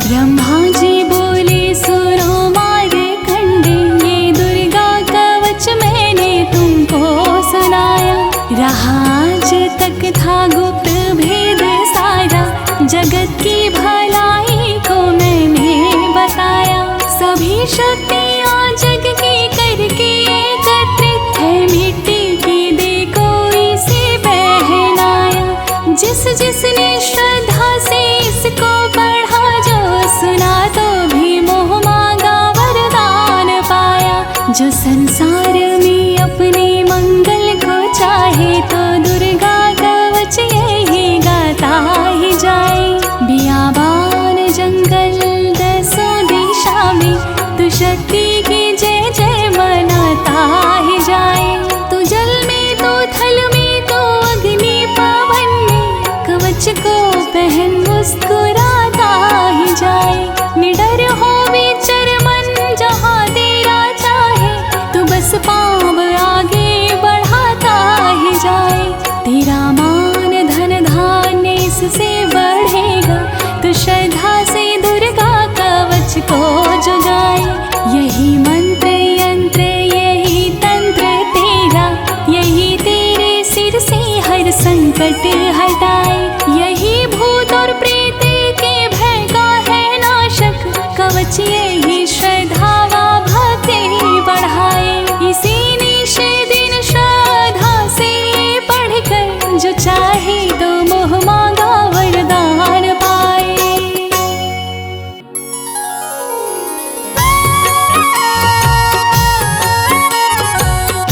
ब्रह्मा जी बोले सुनो मार्कंडे, ये दुर्गा कवच मैंने तुमको सुनाया। रहा आज तक था गुप्त भेद सारा, जगत की भलाई को मैंने बताया। सभी शक्तियाँ जग की करके एकत्रित है, मिट्टी की दे कोई से पहनाया। जिस जिसने श्रद्धा से इसको पढ़ा, जो सुना तो भी मोह मांगा वरदान पाया। जो संसार में अपने मंगल को चाहे, तो दुर्गा कवच यही गाता ही जाए। बियाबान जंगल दसों दिशा में तू शक्ति की जय जय मनाता ही जाए। तू जल में तो थल में तो अग्नि पवन में, कवच को पहन मुस्कुराता ही जाए। निडर हो विचर मन जहाँ तेरा चाहे, तू बस पाँव आगे बढ़ाता ही जाए। तेरा मान धन धान्य इससे बढ़ेगा, तू श्रद्धा से दुर्गा कवच को जुगाए। यही मंत्र यंत्र यही तंत्र तेरा, यही तेरे सिर से हर संकट हटाए। यही भूत और प्रेत के भय का है नाशक, कवच यही श्रद्धा व भक्ति बढ़ाए। इसी निश दिन श्रद्धा से पढ़कर, जो चाहे तो मोह मांगा वरदान पाए।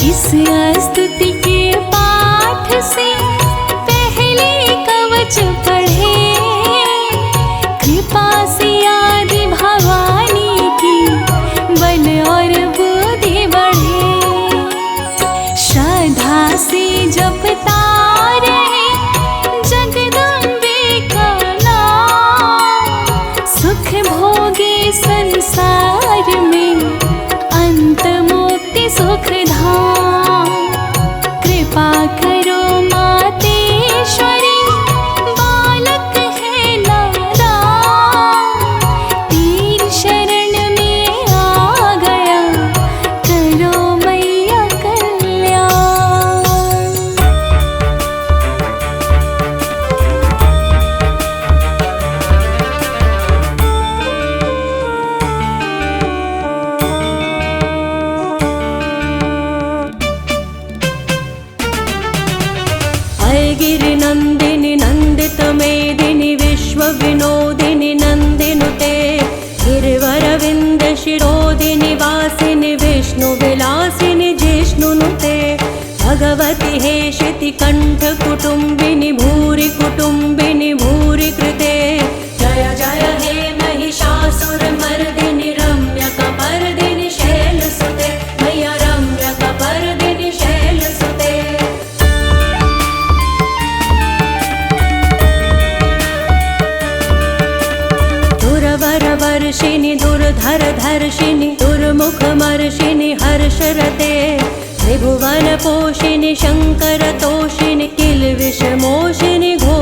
इस स्तुति के पाठ से पहले कवच पढ़े, कृपा से आदि भवानी की बल और बुद्धि बढ़े। श्रद्धा से जपता रहे जगदम्बे का नाम, सुख भोगे संसार में अंत मुक्ति सुख धाम। कृपा करो मातेश्वरी, बालक है नादान, तेरी शरण में आ गया, करो मैया कल्याण। गिरि नंदिनि नंदित मेदिनि विश्व विनोदिनि नंदिनुते, गिरिवरविंद शिरोदिनि वासिनि विष्णु विलासिनि जिष्णुनुते। भगवति हेशिति कंठ कुटुंबिनि भूरि कुटुंबिनि भूरि कृते। जय जय हे महिषासुर मर्दिनि रम्य कपर्दिनि शैलसुते, मैया रम्य कपर्दिनि शैलसुते। वर्षिणि दुर्धर धर्षिणि दुर्मुख मर्षिणि हर्षरते। त्रिभुवन पोषिणि शंकर तोषिणि किल विषमोषिणि घोर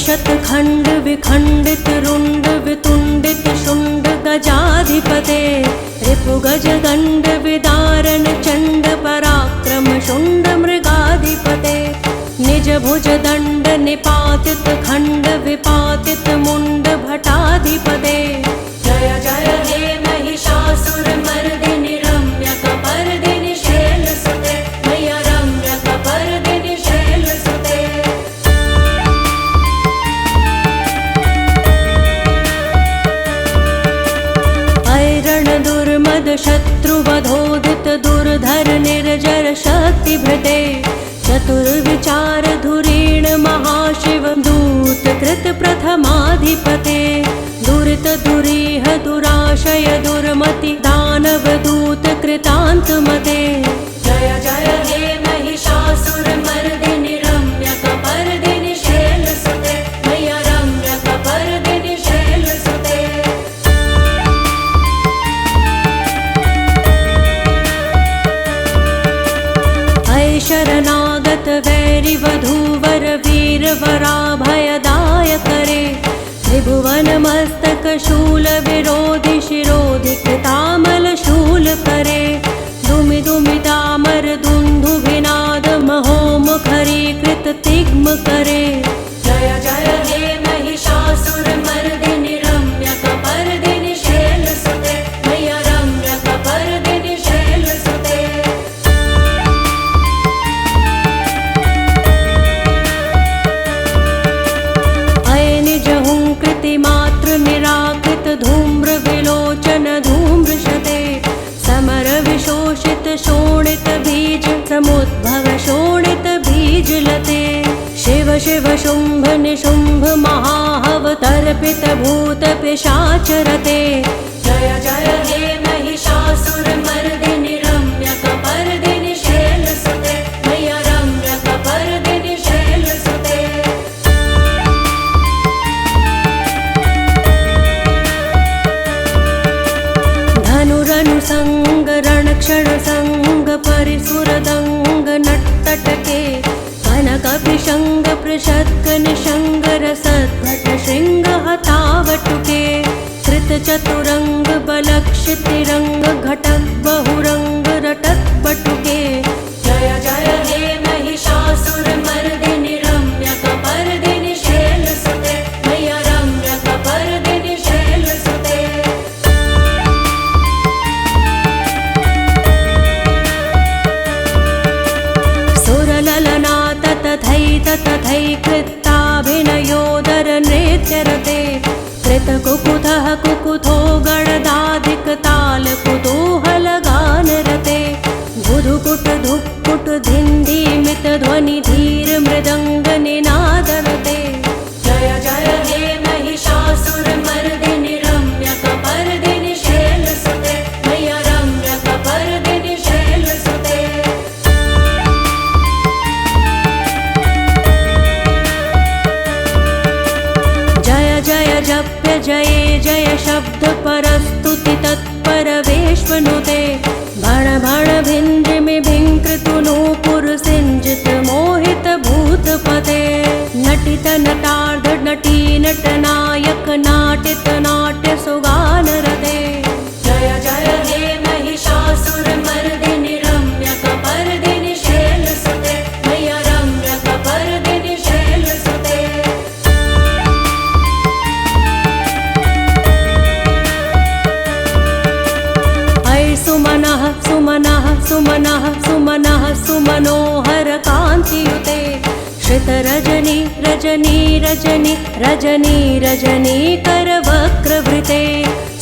शतखण्ड विखण्डित रुण्ड वितुण्डित शुण्ड गजाधिपते रिपुगज दण्ड विदारण चण्ड पराक्रम शुण्ड मृगाधिपते निज भुज दण्ड निपातित खण्ड विपातित मुण्ड भटाधिपते जय जय हे महिषासुरमर्दिनि रम्यकपर्दिनि शैलसुते मैया रम्यकपर्दिनि शैलसुते ऐरण दुर्मद शत्रुवधोदित दुर्धर निर्जर शक्तिभृते चतुर्विचार धुरीण महाशिव दूत कृत प्रथमाधिपते दुरित दुरीह दुराशय दुर्मति दानव दूत कृतान्तमते जय जय हे महिषासुरमर्दिनि रम्यकपर्दिनि शैलसुते मैया रम्यकपर्दिनि शैलसुते शरणागत वैरि वधूवर वीर वराभयदाय करे त्रिभुवन मस्तक शूल विरोधि शिरोधि कृतामल शूल करे दुमि दुमि दामर दुन्दु विनाद महोमुखरी कृत तिग्म करे जय जय हे महिषासुरमर्दिनि रम्यकपर्दिनि शैलसुते मैया रम्यकपर्दिनि शैलसुते मातृ निराकृत धूम्र विलोचन धूम्रशते समर विशोषित शोणित बीज समुद्भव शोणित बीज लते शिव शिव शुंभ निशुंभ महाहव तर्पित भूत पिशाचरते जय जय हे महिषासुरमर्दिनि रम्यकपर्दिनि शैलसुते मैया रम्यकपर्दिनि शैलसुते धनुरनुसंग रणक्षण संग परिसुरदंग नट्टटके कनकपिशंग पृषत्क निशंग रसद्भट शृंग हतावटुके कृत चतुरंग बलक्षितिरंग घटक बहुरंग रटक बटुके जय जय हे महिषासुरमर्दिनि रम्यकपर्दिनि शैलसुते मैया रम्यकपर्दिनि शैलसुते सुरललनाथ तथैकृत्ताभिनयोदर नृत्यरते कृतकुकुथः कुकुथो गणदाधिक ताल कुतूहल गानरते बुधुकुट धुक्कुट धिन्धीमित ध्वनि धीर मृदंग निनादरते जय जय हे महिषासुरमर्दिनि रम्यकपर्दिनि शैलसुते मैया रम्यकपर्दिनि शैलसुते जप्य जये जय शब्द परस्तुति तत्पर वेश्मनुते भण भण भिन्द्रिमि भिङ्कृतु नूपुर सिञ्जित मोहित भूतपते नटित नटार्ध नटी नटनायक नाटित नाट्य सुगानरते जय जय हे महिषासुरमर्दिनि रम्यकपर्दिनि शैलसुते मैया रम्यकपर्दिनि शैलसुते सुमनः सुमनः सुमनः सुमनः सुमनोहर कान्तियुते श्रितरजनी रजनी रजनी रजनी रजनी करवक्रवृते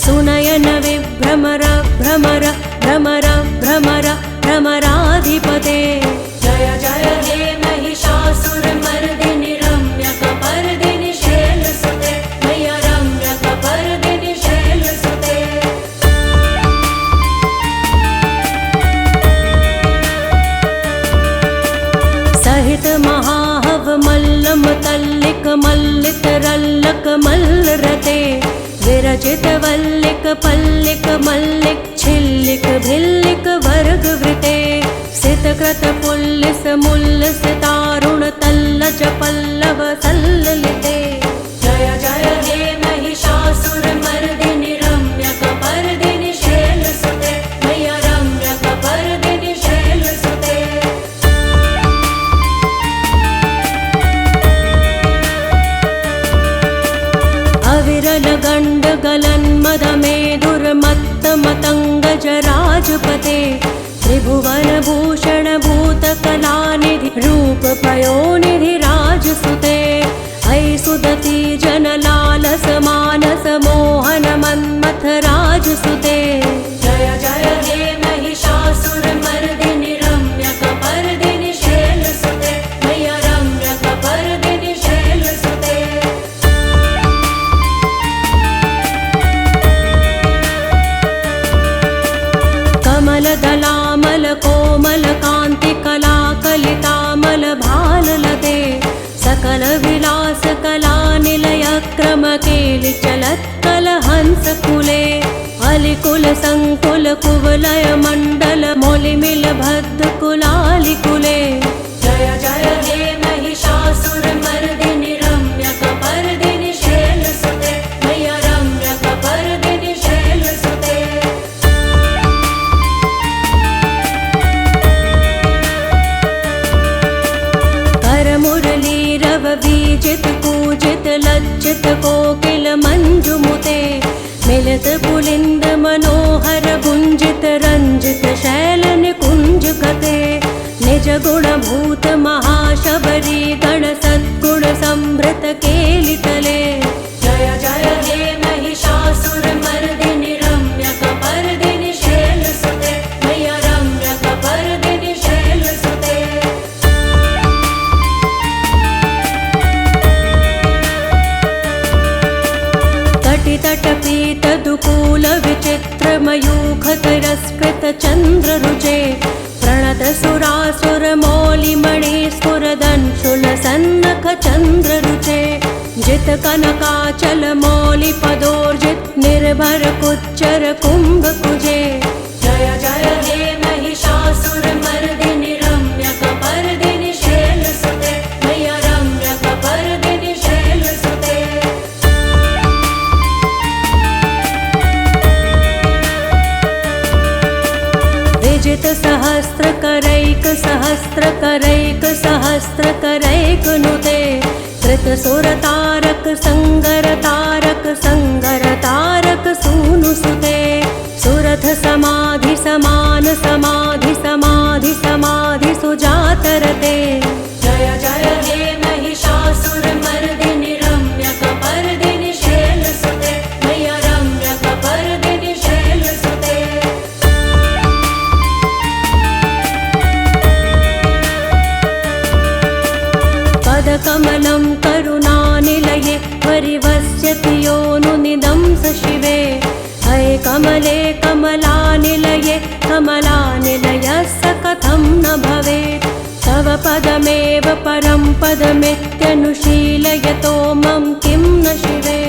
सुनयन विभ्रमर भ्रमर भ्रमर भ्रमर भ्रमराधिपते जय जय हे महिषासुरमर्दिनि रम्यकपर्दिनि शैलसुते मैया रम्यकपर्दिनि शैलसुते सहित महाहव मल्लम तल्लिक मल्लित रल्लक मल्लरते विरचित वल्लिक पल्लिक मल्लिक छिल्लिक भिल्लिक वर्गवृते सितकृत पुल्लिस मुल्लिस तारुण तल्लज पल्लव सल्ललिते राजपते त्रिभुवनभूषण भूतकलानिधि रूप पयोनिधि राजसुते ऐ सुदती जनलालस मानस मोहन मन्मथ राजसुते जय जय हे महिषासुरमर्दिनि रम्यकपर्दिनि शैलसुते मैया रम्यकपर्दिनि शैलसुते कमलदलामल कोमल कान्ति कला कलितामल भाललते सकल विलास कला निलय क्रम केलि चलत् कलहंस कुले अलिकुल संकुल कुवलय मंडल मोलिमिल भद्द कुलालि कुले जय जय हे महिषासुरमर्दिनि रम्यकपर्दिनि शैलसुते मैया रम्यकपर्दिनि शैलसुते करमुरलीरव बीजित पूजित लज्जित कोकिल मंजुमुते मिलित पुलिंद मनोहर गुंजित रंजित शैल निकुंज कते निज गुण भूत महाशबरी गण सद्गुण संभृत केलितले जय जय हे महिषासुरमर्दिनि रम्यकपर्दिनि शैलसुते मैया रम्यकपर्दिनि शैलसुते तटितटपीत दुकूल विचित्र मयूख तिरस्कृत चंद्र रुचे प्रणत सुरासुर मौलि मणि स्फुरदंशुल सन्नख चंद्र रुचे जित कनकाचल मौलि पदोर्जित निर्भर कुच्चर कुंभ कुजे जय जय हे महिषासुरमर्दिनि रम्यकपर्दिनि शैलसुते मैया रम्यकपर्दिनि शैलसुते विजित सहस्र करैक सहस्र करैक सहस्र करैक नुते कृत सुर तारक संगर तारक सूनु सुते सुरथ समाधि समान समाधि समाधि समाधि सुजातरते जय जय हे महिषासुरमर्दिनि रम्यकपर्दिनि शैलसुते मैया रम्यकपर्दिनि शैलसुते पदकमलं करुणानिलये परिवस्यति योनुनिदं स शिवे अये कमले कमलानिलये कमलानिलयस्य कथं न भवेत् तव पदमेव परं पदमित्यनुशीलयतो मम किं न शिवे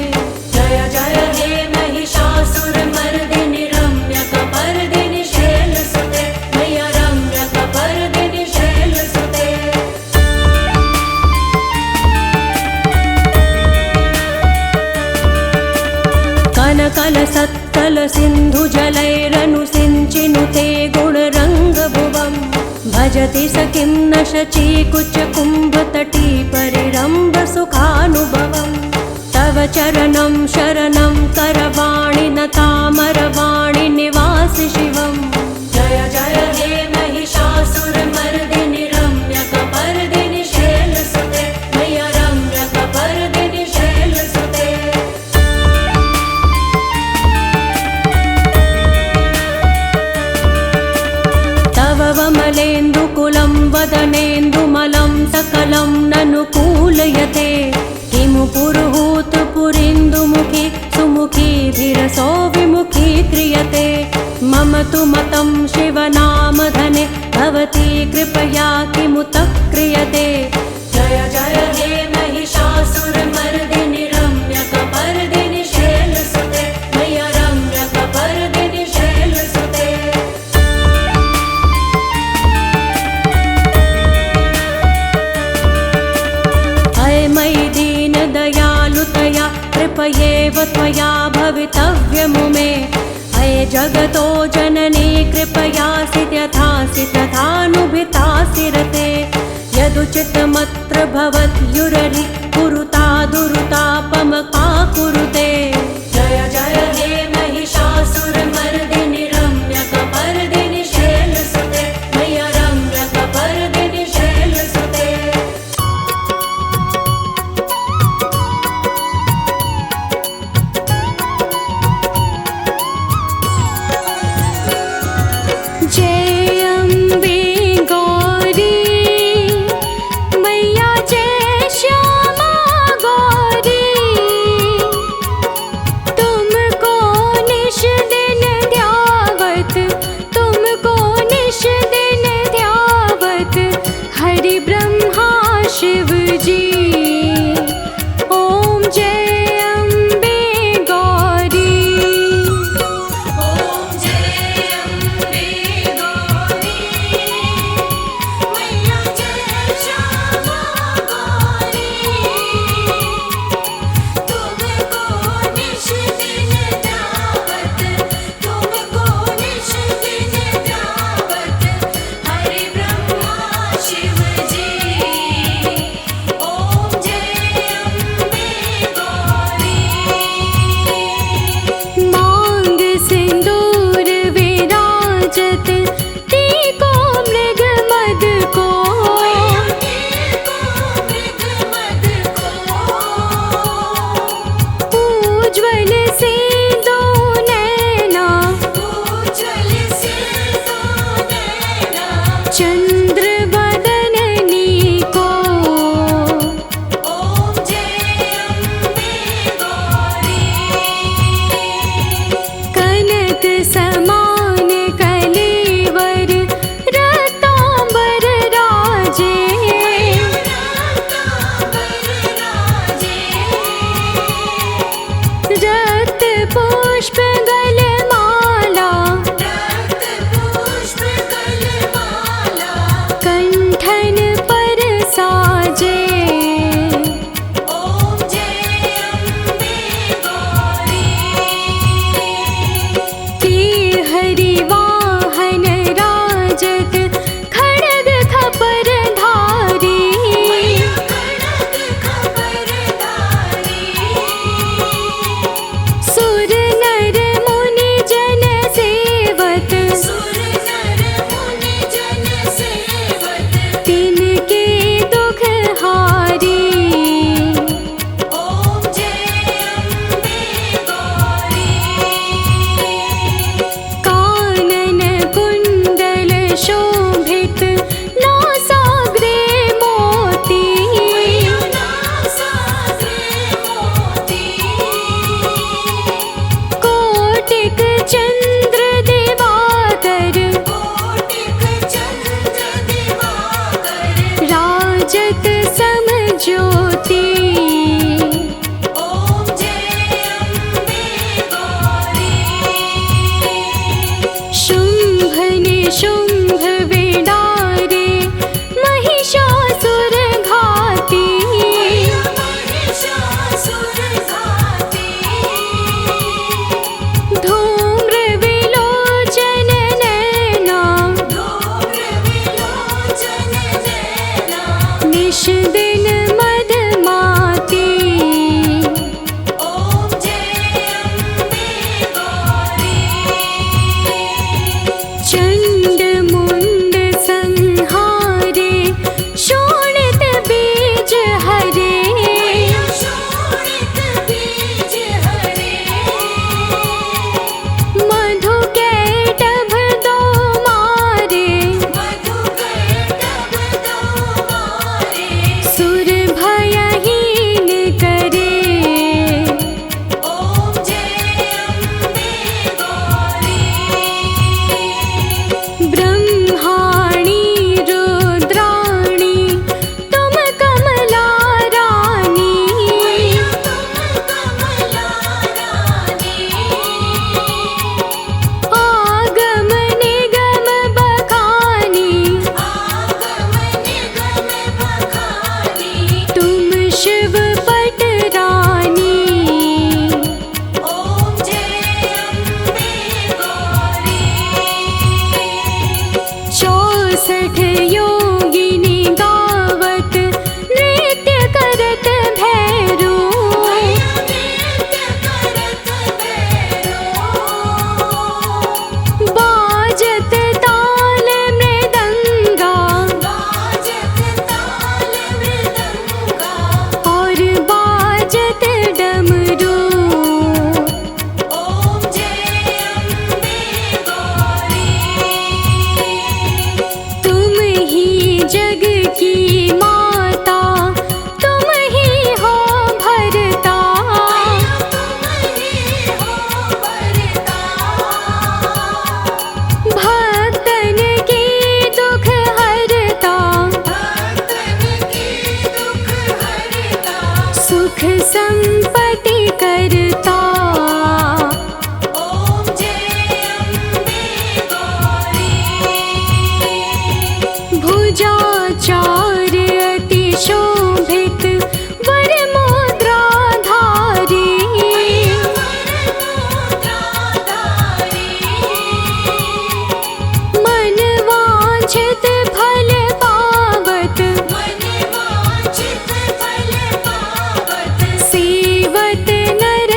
जय जय हे महिषासुरमर्दिनि रम्यकपर्दिनि शैलसुते मैया रम्यकपर्दिनि शैलसुते कनकल सत्तल सिंधु जलैरनुसिञ्चिनुते गुणरङ्गभुवम् भजति स किं न शचीकुच कुम्भतटी परिरम्भ सुखानुभवम् तव चरणं शरणं करवाणि न तामरवाणि निवासि शिवम् जय जय हे महिषासुरमर्दिनि रम्यकपर्दिनि शैलसुते मैया रम्यकपर्दिनि शैलसुते वमलेन्दुकुलं वदनेन्दुमलं सकलं ननुकूलयते किमु पुरुहूत पुरीन्दुमुखी सुमुखीधिरसो विमुखी क्रियते मम तु मतं शिवनामधने भवती कृपया किमुत क्रियते जय जय हे महिषासुरमर्दिनि रम्यकपर्दिनि शैलसुते मैया रम्यकपर्दिनि शैलसुते मयि दीन दयालुतया कृपयेव त्वया भवितव्यमुमे अये जगतो जननी कृपयासि यथासि तथानुभितासि रते यदुचितमत्र भवत्युररि कुरुता दुरुतापमका कुरुते जय जय हे महिषासुरमर्दिनि रम्यकपर्दिनि पुष्प गलमाला, रक्त पुष्प गलमाला, कंठन पर साजे। ओम जय अम्बे गौरी। के हरि वाहन राजत, खड्ग खपर धारी। मैया खड्ग खबरधारी। सुर नर मुनि जन सेवत, सुर नर मुनि जन सेवत, तिनके दुख हारी। ओम जय अम्बे गौरी। कानन कुंडल शोभित, नासाग्रे मोती। नासाग्रे मोती, कोटिक चंद्र दिवाकर, कोटिक चंद्र दिवाकर, राजत सम ज्योति। ओम जय अम्बे गौरी। शुंभ निशुंभ विडारे, महिषासुर घाती। महिषासुर घाती, धूम्र विलोचन नैना, धूम्र विलोचन नैना, निश दिन मदमाती। ओम जय अम्बे गौरी। चंड मुंड संहारे, शोणित बीज हरे। शोणित बीज हरे, मधु कैटभ दो मारे, मधु कैटभ दो मारे। सुर भयहीन करे। ओम जय अम्बे गौरी। ब्रह्माणी रुद्राणी, तुम कमला रानी। तुम कमला रानी, आगम निगम बखानी, आगम निगम बखानी। तुम शिव पट रानी। ओम जय अम्बे गौरी। 64 योगिनी गावत, नृत्य करत भैरो। नृत्य करत भैरो, बाजत ताल मृदंगा, बाजत ताल मृदंगा। और बाजत डमरू। ओम जय अम्बे गौरी। तुम ही जग की माता, तुम ही हो भरता। तुम ही हो भरता, भक्तन की दुख हरता, भक्तन की दुख हरता। सुख संपत्ति करता। ओम जय अम्बे गौरी। भुजाचार अति शोभित, वर मुद्राधारी। मन वांछित फल पावत, मन वांछित फल पावत, सेवत नर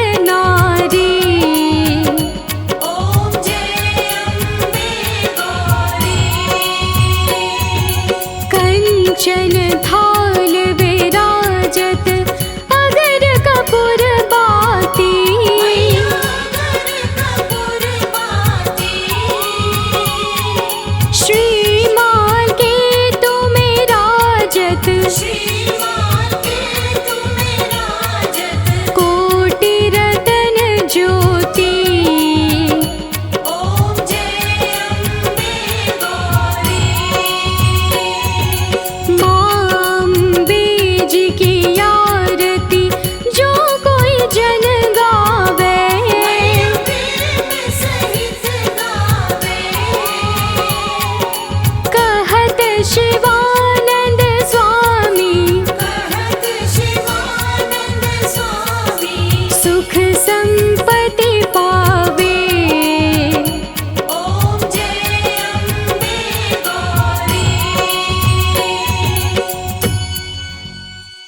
संपत्ति